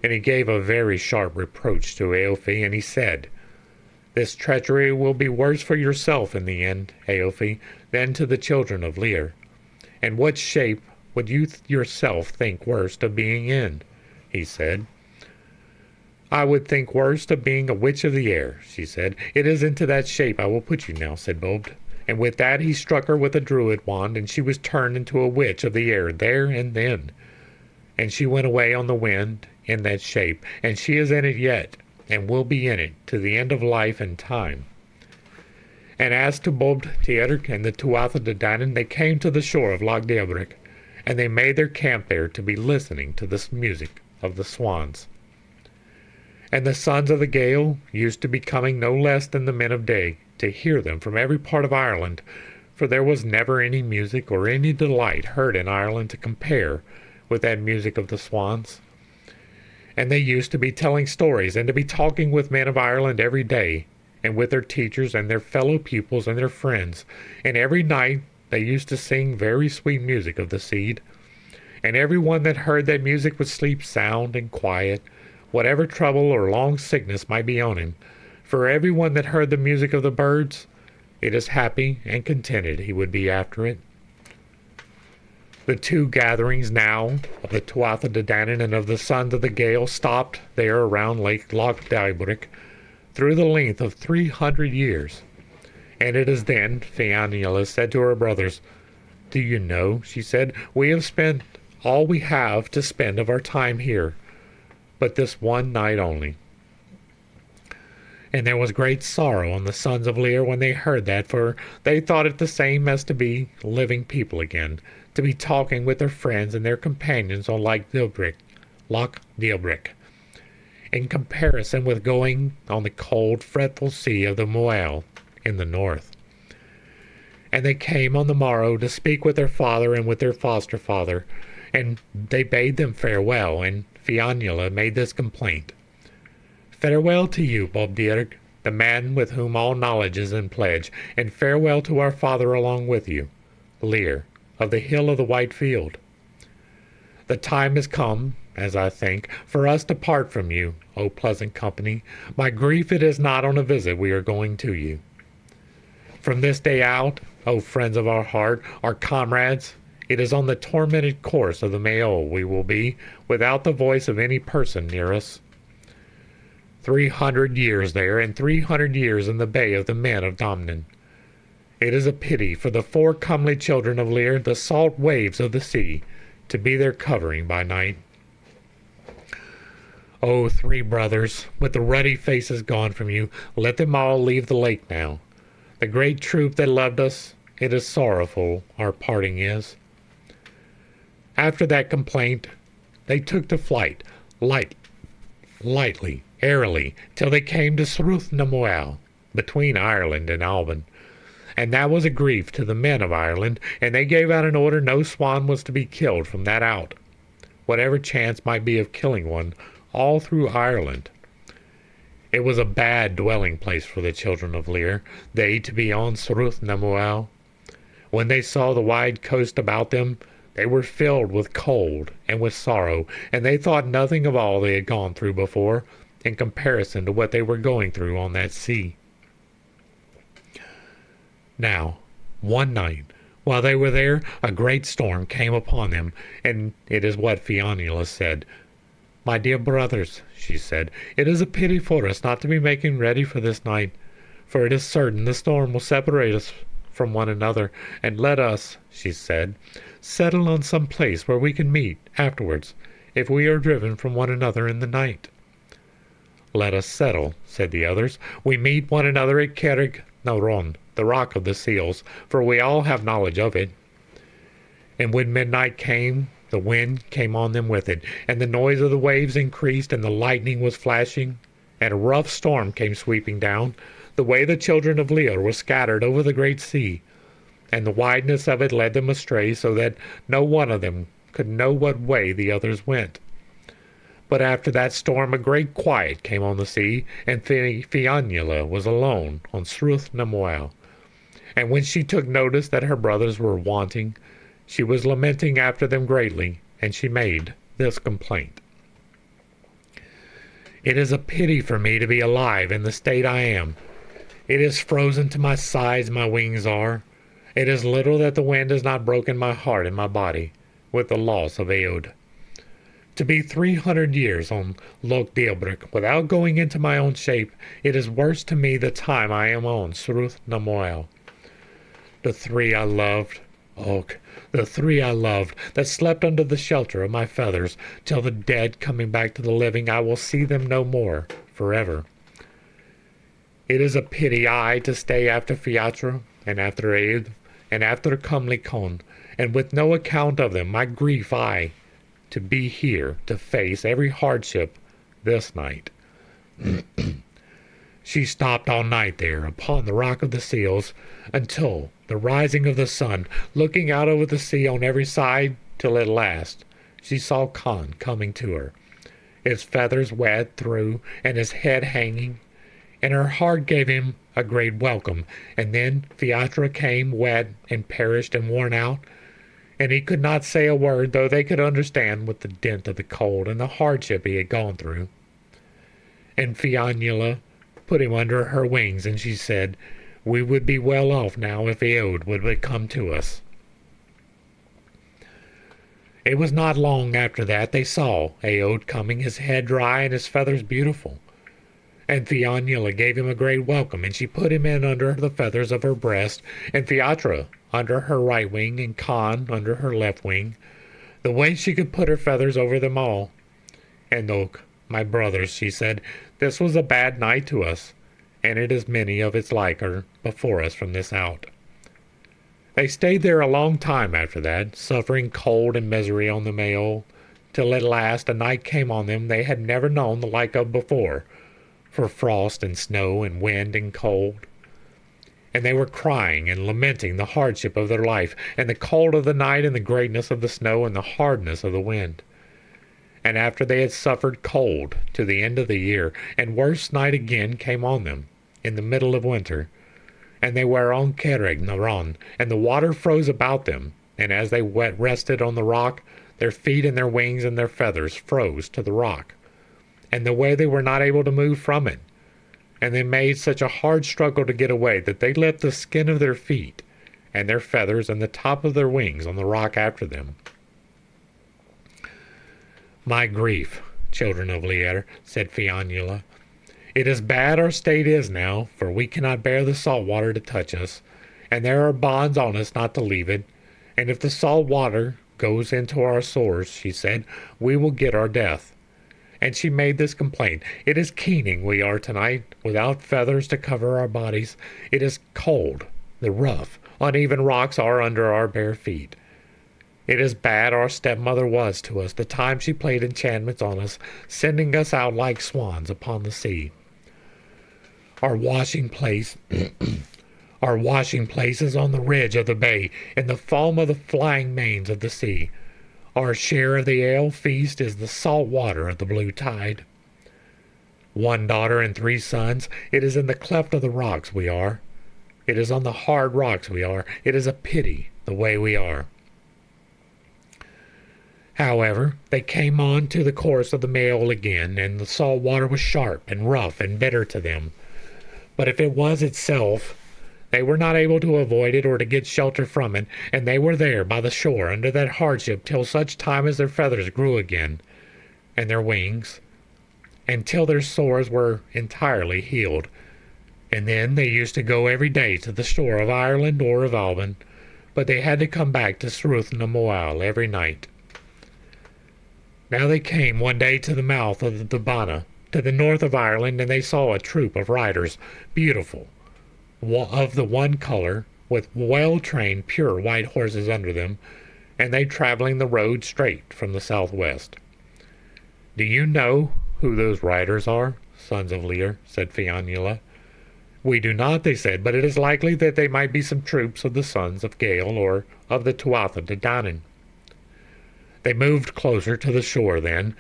and he gave a very sharp reproach to Aofe, and he said, This treachery will be worse for yourself in the end, Aofe, than to the children of Lear. And what shape would you yourself think worst of being in? He said. I would think worst of being a witch of the air, she said. It is into that shape I will put you now, said Bob. And with that he struck her with a druid wand, and she was turned into a witch of the air there and then. And she went away on the wind in that shape, and she is in it yet, and will be in it to the end of life and time. And as to Bobdierig and the Tuatha de Danann, they came to the shore of Loch Deobrick, and they made their camp there to be listening to the music of the swans. And the sons of the Gael used to be coming no less than the men of day, to hear them from every part of Ireland, for there was never any music or any delight heard in Ireland to compare with that music of the swans. And they used to be telling stories and to be talking with men of Ireland every day, and with their teachers and their fellow pupils and their friends, and every night they used to sing very sweet music of the seed, and every one that heard that music would sleep sound and quiet, whatever trouble or long sickness might be on him. For every one that heard the music of the birds, it is happy and contented he would be after it. The 2 gatherings now of the Tuatha de Danann and of the sons of the Gael stopped there around Loch Deobrick through the length of 300 years. And it is then Fianula said to her brothers, Do you know, she said, we have spent all we have to spend of our time here, but this one night only. And there was great sorrow on the sons of Lear when they heard that, for they thought it the same as to be living people again, to be talking with their friends and their companions on Loch Deobrick, in comparison with going on the cold, fretful sea of the Moyle in the north. And they came on the morrow to speak with their father and with their foster father, and they bade them farewell, and Fianula made this complaint. Farewell to you, Bobdierig, the man with whom all knowledge is in pledge, and farewell to our father along with you, Lear, of the hill of the white field. The time has come, as I think, for us to part from you, O pleasant company. My grief it is not on a visit we are going to you. From this day out, O friends of our heart, our comrades, it is on the tormented course of the Mayo we will be, without the voice of any person near us. 300 years there, and 300 years in the bay of the men of Domnan. It is a pity for the 4 comely children of Lear, the salt waves of the sea, to be their covering by night. O 3 brothers, with the ruddy faces gone from you, let them all leave the lake now. The great troop that loved us, it is sorrowful our parting is. After that complaint, they took to flight, lightly, airily, till they came to Sruth na Moel, between Ireland and Alban. And that was a grief to the men of Ireland, and they gave out an order no swan was to be killed from that out, whatever chance might be of killing one, all through Ireland. It was a bad dwelling place for the children of Lear, they to be on Sruth na Moel. When they saw the wide coast about them, they were filled with cold and with sorrow, and they thought nothing of all they had gone through before, in comparison to what they were going through on that sea. Now, one night, while they were there, a great storm came upon them, and it is what Fionnuala said. "My dear brothers," she said, "it is a pity for us not to be making ready for this night, for it is certain the storm will separate us from one another, and let us," she said, "settle on some place where we can meet afterwards, if we are driven from one another in the night." "Let us settle," said the others. "We meet one another at Cerrig Nauron, the Rock of the Seals, for we all have knowledge of it." And when midnight came, the wind came on them with it, and the noise of the waves increased, and the lightning was flashing, and a rough storm came sweeping down, the way the children of Lear were scattered over the great sea, and the wideness of it led them astray, so that no one of them could know what way the others went. But after that storm a great quiet came on the sea, and Fionnuala was alone on Sruth na Moel. And when she took notice that her brothers were wanting, she was lamenting after them greatly, and she made this complaint: "It is a pity for me to be alive in the state I am. It is frozen to my sides, my wings are. It is little that the wind has not broken my heart and my body, with the loss of Eod. To be 300 years on Loch Deilbrig without going into my own shape, it is worse to me the time I am on Sruth na Moel. The three I loved, the three I loved, that slept under the shelter of my feathers, till the dead coming back to the living, I will see them no more forever. It is a pity I to stay after Fiatra, and after Eod, and after Cumley Con, and with no account of them, my grief I, to be here to face every hardship this night." She stopped all night there upon the Rock of the Seals, until the rising of the sun, looking out over the sea on every side, till at last she saw Con coming to her, his feathers wet through, and his head hanging, and her heart gave him a great welcome. And then Fiatra came, wet and perished and worn out, and he could not say a word, though they could understand with the dint of the cold and the hardship he had gone through. And Fionnuala put him under her wings, and she said, "We would be well off now if Eod would come to us." It was not long after that they saw Eod coming, his head dry and his feathers beautiful. And Fionnuala gave him a great welcome, and she put him in under the feathers of her breast, and Fiatra under her right wing, and Con under her left wing, the way she could put her feathers over them all. "And my brothers," she said, "this was a bad night to us, and it is many of its like are before us from this out." They stayed there a long time after that, suffering cold and misery on the Maol, till at last a night came on them they had never known the like of before, for frost and snow and wind and cold. And they were crying and lamenting the hardship of their life, and the cold of the night, and the greatness of the snow, and the hardness of the wind. And after they had suffered cold to the end of the year, and worse night again came on them, in the middle of winter, and they were on Cerrig Nauron, and the water froze about them, and as they rested on the rock, their feet and their wings and their feathers froze to the rock, and the way they were not able to move from it. And they made such a hard struggle to get away that they left the skin of their feet and their feathers and the top of their wings on the rock after them. "My grief, children of Lear," said Fionnuala. "It is bad our state is now, for we cannot bear the salt water to touch us, and there are bonds on us not to leave it, and if the salt water goes into our sores," she said, "we will get our death." And she made this complaint: "It is keening we are tonight, without feathers to cover our bodies. It is cold. The rough, uneven rocks are under our bare feet. It is bad our stepmother was to us the time she played enchantments on us, sending us out like swans upon the sea. Our washing place our washing place is on the ridge of the bay, in the foam of the flying mains of the sea. Our share of the ale feast is the salt water of the blue tide. 1 daughter and 3 sons, it is in the cleft of the rocks we are. It is on the hard rocks we are. It is a pity the way we are." However, they came on to the course of the Mayol again, and the salt water was sharp and rough and bitter to them. But if it was itself, they were not able to avoid it or to get shelter from it, and they were there by the shore under that hardship till such time as their feathers grew again, and their wings, until their sores were entirely healed. And then they used to go every day to the shore of Ireland or of Alban, but they had to come back to Sruth na Moal every night. Now they came one day to the mouth of the Banna, to the north of Ireland, and they saw a troop of riders, beautiful, of the one color, with well-trained, pure white horses under them, and they traveling the road straight from the southwest. "Do you know who those riders are, sons of Lear?" said Fionnuala. "We do not," they said, "but it is likely that they might be some troops of the sons of Gael or of the Tuatha de Danann." They moved closer to the shore then,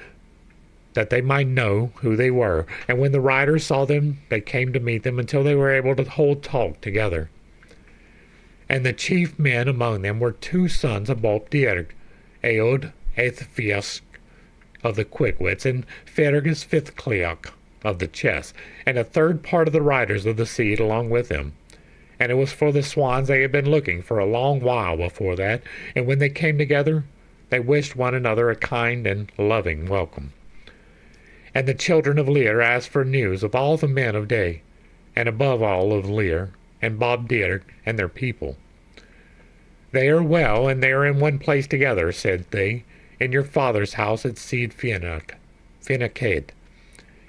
that they might know who they were, and when the riders saw them, they came to meet them until they were able to hold talk together. And the chief men among them were two sons of Bob Dierg, Eod Aethfiask of the Quickwits, and Fergus Fithcleoch of the Chess, and a third part of the riders of the Seed along with them. And it was for the swans they had been looking for a long while before that, and when they came together, they wished one another a kind and loving welcome. And the children of Lear asked for news of all the men of Day, and above all of Lear, and Bob Dierg, and their people. "They are well, and they are in one place together," said they, "in your father's house at Seed Finnacade,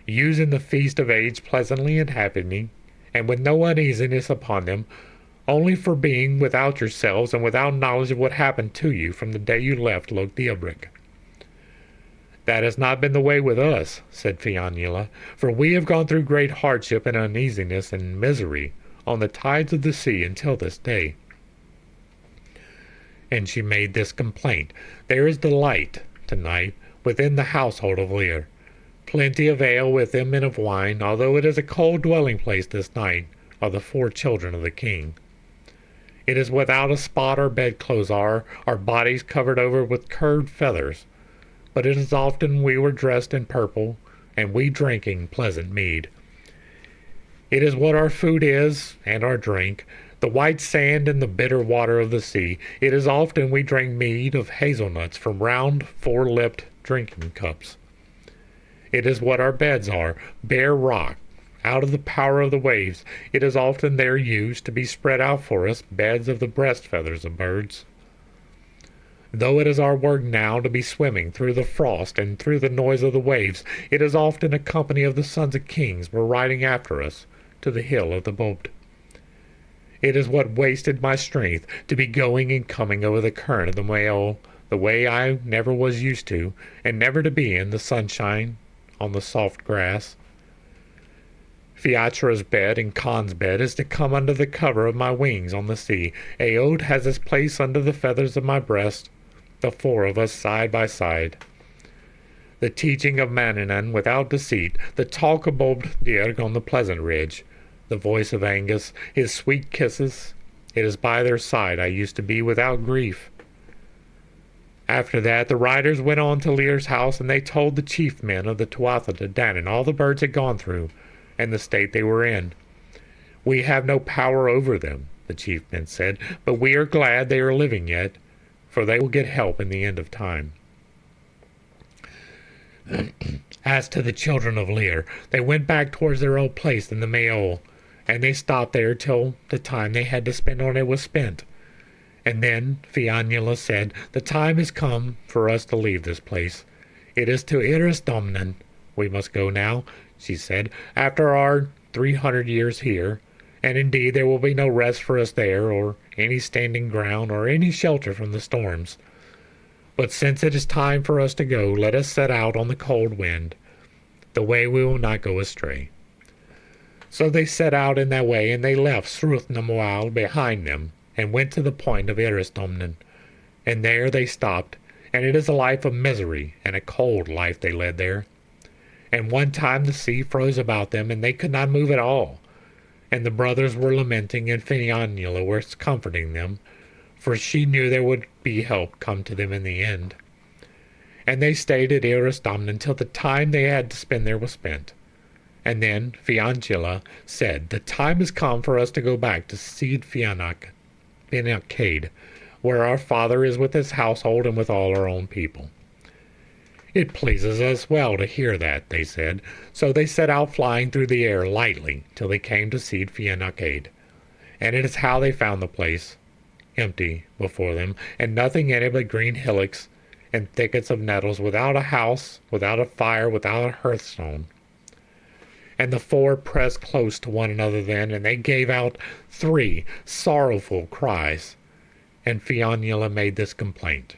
using the feast of age pleasantly and happily, and with no uneasiness upon them, only for being without yourselves and without knowledge of what happened to you from the day you left Loch Deobrick." "That has not been the way with us," said Fionnuala, "for we have gone through great hardship and uneasiness and misery on the tides of the sea until this day." And she made this complaint: "There is delight tonight within the household of Lear, plenty of ale with them and of wine, although it is a cold dwelling place this night of the 4 children of the king. It is without a spot our bedclothes are, our bodies covered over with curved feathers, but it is often we were dressed in purple, and we drinking pleasant mead. It is what our food is, and our drink, the white sand and the bitter water of the sea. It is often we drink mead of hazelnuts from round 4-lipped drinking cups. It is what our beds are, bare rock, out of the power of the waves. It is often there used to be spread out for us beds of the breast feathers of birds. Though it is our work now to be swimming through the frost and through the noise of the waves, it is often a company of the sons of kings were riding after us to the hill of the Boat. It is what wasted my strength to be going and coming over the current of the Mayol, the way I never was used to, and never to be in the sunshine on the soft grass. Fiatra's bed and Con's bed is to come under the cover of my wings on the sea. Eod has his place under the feathers of my breast, the 4 of us side by side. The teaching of Manannán without deceit, the talk of Bob Dierg on the pleasant ridge, the voice of Angus, his sweet kisses, it is by their side I used to be without grief. After that the riders went on to Lear's house, and they told the chief men of the Tuatha de Danann all the birds had gone through, and the state they were in. "We have no power over them," the chief men said, "but we are glad they are living yet, for they will get help in the end of time." As to the children of Lear, they went back towards their old place in the Mayol, and they stopped there till the time they had to spend on it was spent. And then Fionnuala said, "The time has come for us to leave this place. It is to Domnan we must go now," she said, "after our 300 years here, and indeed there will be no rest for us there, or any standing ground, or any shelter from the storms. But since it is time for us to go, let us set out on the cold wind, the way we will not go astray." So they set out in that way, and they left Sruth na Moal behind them, and went to the point of Domnan, and there they stopped, and it is a life of misery, and a cold life they led there. And one time the sea froze about them, and they could not move at all, and the brothers were lamenting, and Fionnuala was comforting them, for she knew there would be help come to them in the end. and they stayed at Eristamn until the time they had to spend there was spent. And then Fianchila said, "The time has come for us to go back to Seed Fianacade, where our father is with his household and with all our own people." "It pleases us well to hear that," they said. So they set out flying through the air lightly till they came to Seed Fianacade. And it is how they found the place, empty before them, and nothing in it but green hillocks and thickets of nettles, without a house, without a fire, without a hearthstone. And the four pressed close to one another then, and they gave out 3 sorrowful cries. And Fianula made this complaint: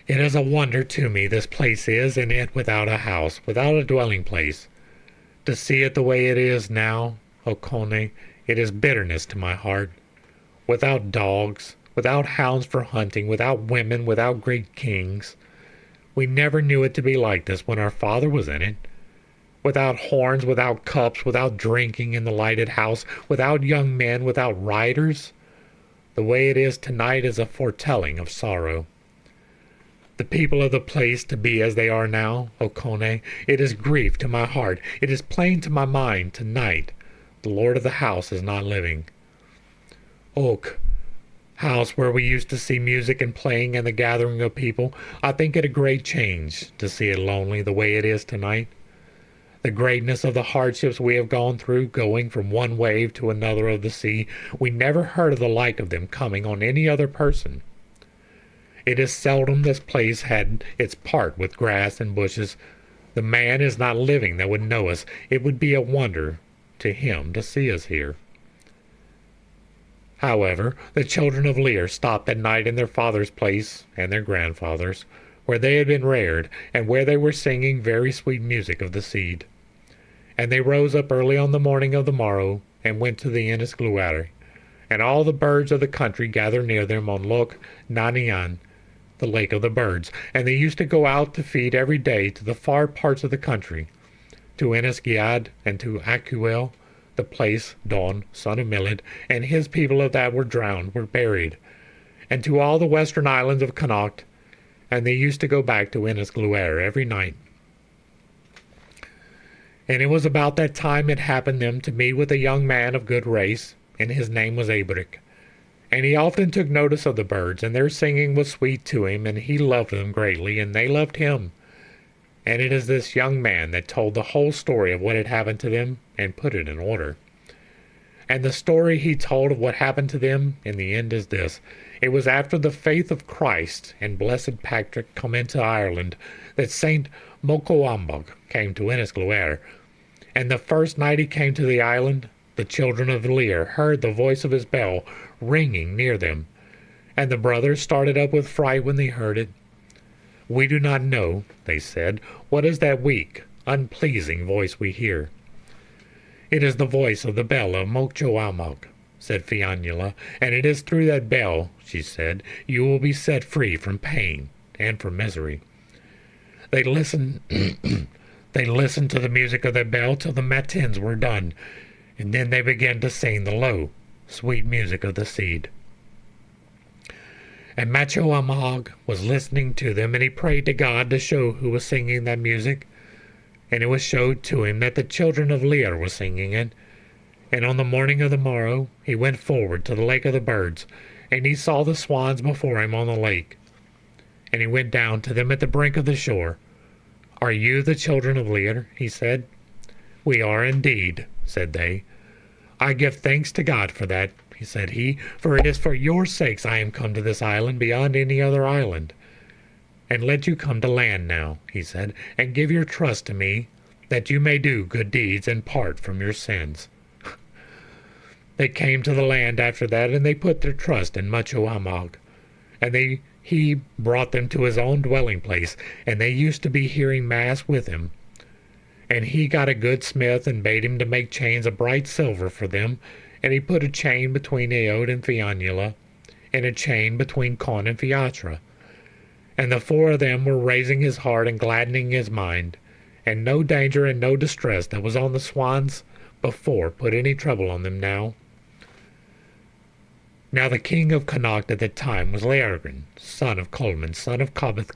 "It is a wonder to me this place is, and it without a house, without a dwelling place. To see it the way it is now, Okone, it is bitterness to my heart. Without dogs, without hounds for hunting, without women, without great kings. We never knew it to be like this when our father was in it. Without horns, without cups, without drinking in the lighted house, without young men, without riders. The way it is tonight is a foretelling of sorrow. The people of the place to be as they are now, Okone, it is grief to my heart. It is plain to my mind tonight the lord of the house is not living. Oak, house where we used to see music and playing and the gathering of people, I think it a great change to see it lonely the way it is tonight. The greatness of the hardships we have gone through, going from one wave to another of the sea, we never heard of the like of them coming on any other person. It is seldom this place had its part with grass and bushes. The man is not living that would know us. It would be a wonder to him to see us here." However, the children of Lear stopped that night in their father's place and their grandfather's, where they had been reared, and where they were singing very sweet music of the seed. And they rose up early on the morning of the morrow, and went to the Innisgluare, and all the birds of the country gathered near them on Loch Nanian, the lake of the birds, and they used to go out to feed every day to the far parts of the country, to Innisgiad and to Acuel, the place Don, son of Milid, and his people of that were drowned, were buried, and to all the western islands of Connaught, and they used to go back to Innisgluare every night. And it was about that time it happened them to meet with a young man of good race, and his name was Abric. And he often took notice of the birds, and their singing was sweet to him, and he loved them greatly, and they loved him. And it is this young man that told the whole story of what had happened to them, and put it in order. And the story he told of what happened to them in the end is this: it was after the faith of Christ and blessed Patrick come into Ireland that Saint Mocoambog came to Innisgluare. And the first night he came to the island, the children of Lear heard the voice of his bell ringing near them, and the brothers started up with fright when they heard it. "We do not know," they said, "what is that weak, unpleasing voice we hear." "It is the voice of the bell of Mochoamog," said Fianula, "and it is through that bell," she said, "you will be set free from pain and from misery." They listened they listened to the music of that bell till the matins were done, and then they began to sing the low, sweet music of the seed. And Machoamog was listening to them, and he prayed to God to show who was singing that music. And it was showed to him that the children of Lear were singing it. And on the morning of the morrow he went forward to the lake of the birds, and he saw the swans before him on the lake. And he went down to them at the brink of the shore. "Are you the children of Lear?" he said. "We are indeed," said they. "I give thanks to God for that," said he, "for it is for your sakes I am come to this island beyond any other island. And let you come to land now," he said, "and give your trust to me, that you may do good deeds and part from your sins." They came to the land after that, and they put their trust in Machoamog, and he brought them to his own dwelling place, and they used to be hearing mass with him. And he got a good smith, and bade him to make chains of bright silver for them, and he put a chain between Eod and Fianula, and a chain between Con and Fiatra. And the four of them were raising his heart and gladdening his mind, and no danger and no distress that was on the swans before put any trouble on them now. Now the king of Connacht at that time was Leargrin, son of Colman, son of Cobbeth,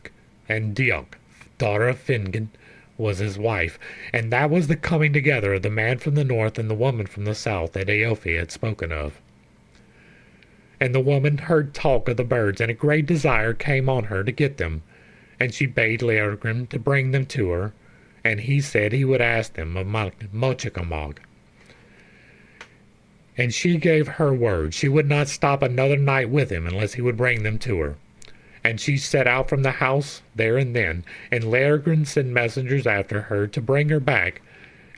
and Diog, daughter of Fingon, was his wife, and that was the coming together of the man from the north and the woman from the south that Aofi had spoken of. And the woman heard talk of the birds, and a great desire came on her to get them, and she bade Leargrin to bring them to her, and he said he would ask them of Mochicamog. And she gave her word she would not stop another night with him unless he would bring them to her. And she set out from the house there and then, and Leargrin sent messengers after her to bring her back,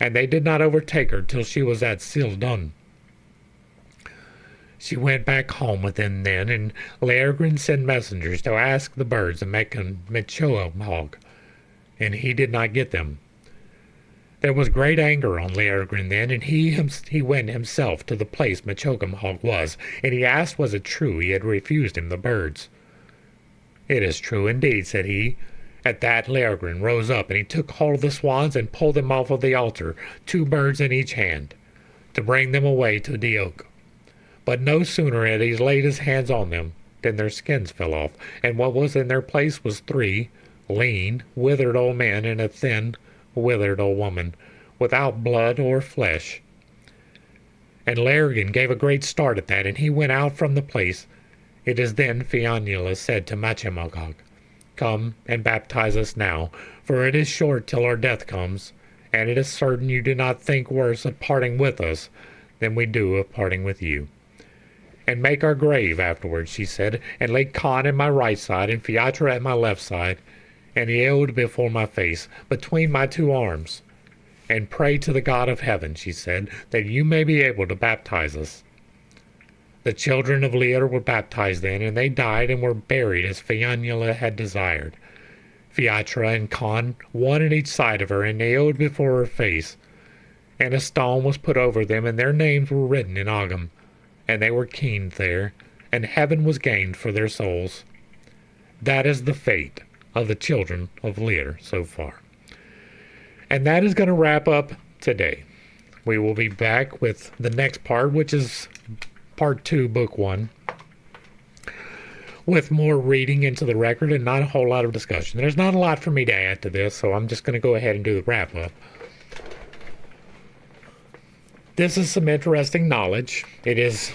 and they did not overtake her till she was at Sildun. She went back home with them then, and Leargrin sent messengers to ask the birds of Mechoamhog, and he did not get them. There was great anger on Leargrin then, and he went himself to the place Mechoamhog was, and he asked was it true he had refused him the birds. It is true indeed, said he. At that Leargrin rose up, and he took hold of the swans and pulled them off of the altar, 2 birds in each hand, to bring them away to the oak. But no sooner had he laid his hands on them than their skins fell off, and what was in their place was 3 lean, withered old men and a thin, withered old woman, without blood or flesh. And Leargrin gave a great start at that, and he went out from the place. It is then Fionnuala said to Machimagog, Come and baptize us now, for it is short till our death comes, and it is certain you do not think worse of parting with us than we do of parting with you. And make our grave afterwards, she said, and lay Con at my right side, and Fiatra at my left side, and Eod before my face, between my 2 arms. And pray to the God of heaven, she said, that you may be able to baptize us. The children of Lear were baptized then, and they died and were buried as Fionnuala had desired. Fiatra and Con, one on each side of her, and Eod before her face. And a stone was put over them, and their names were written in Ogham, and they were keened there, and heaven was gained for their souls. That is the fate of the children of Lear so far. And that is going to wrap up today. We will be back with the next part, which is Part 2, Book 1, with more reading into the record and not a whole lot of discussion. There's not a lot for me to add to this, so I'm just going to go ahead and do the wrap-up. This is some interesting knowledge. It is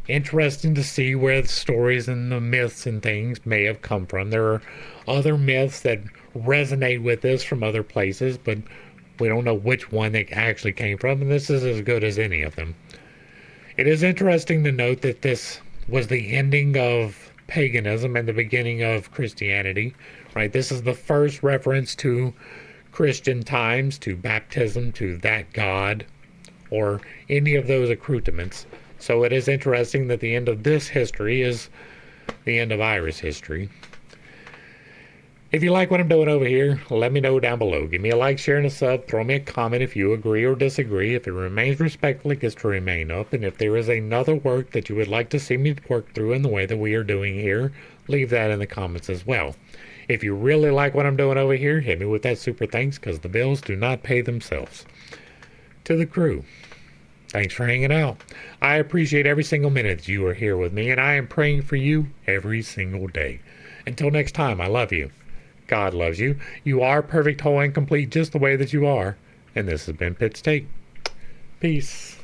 interesting to see where the stories and the myths and things may have come from. There are other myths that resonate with this from other places, but we don't know which one they actually came from, and this is as good as any of them. It is interesting to note that this was the ending of paganism and the beginning of Christianity, right? This is the first reference to Christian times, to baptism, to that God, or any of those accoutrements. So it is interesting that the end of this history is the end of Irish history. If you like what I'm doing over here, let me know down below. Give me a like, share, and a sub. Throw me a comment if you agree or disagree. If it remains respectful, it gets to remain up. And if there is another work that you would like to see me work through in the way that we are doing here, leave that in the comments as well. If you really like what I'm doing over here, hit me with that super thanks, because the bills do not pay themselves. To the crew, thanks for hanging out. I appreciate every single minute that you are here with me, and I am praying for you every single day. Until next time, I love you. God loves you. You are perfect, whole, and complete just the way that you are. And this has been Pitt's Take. Peace.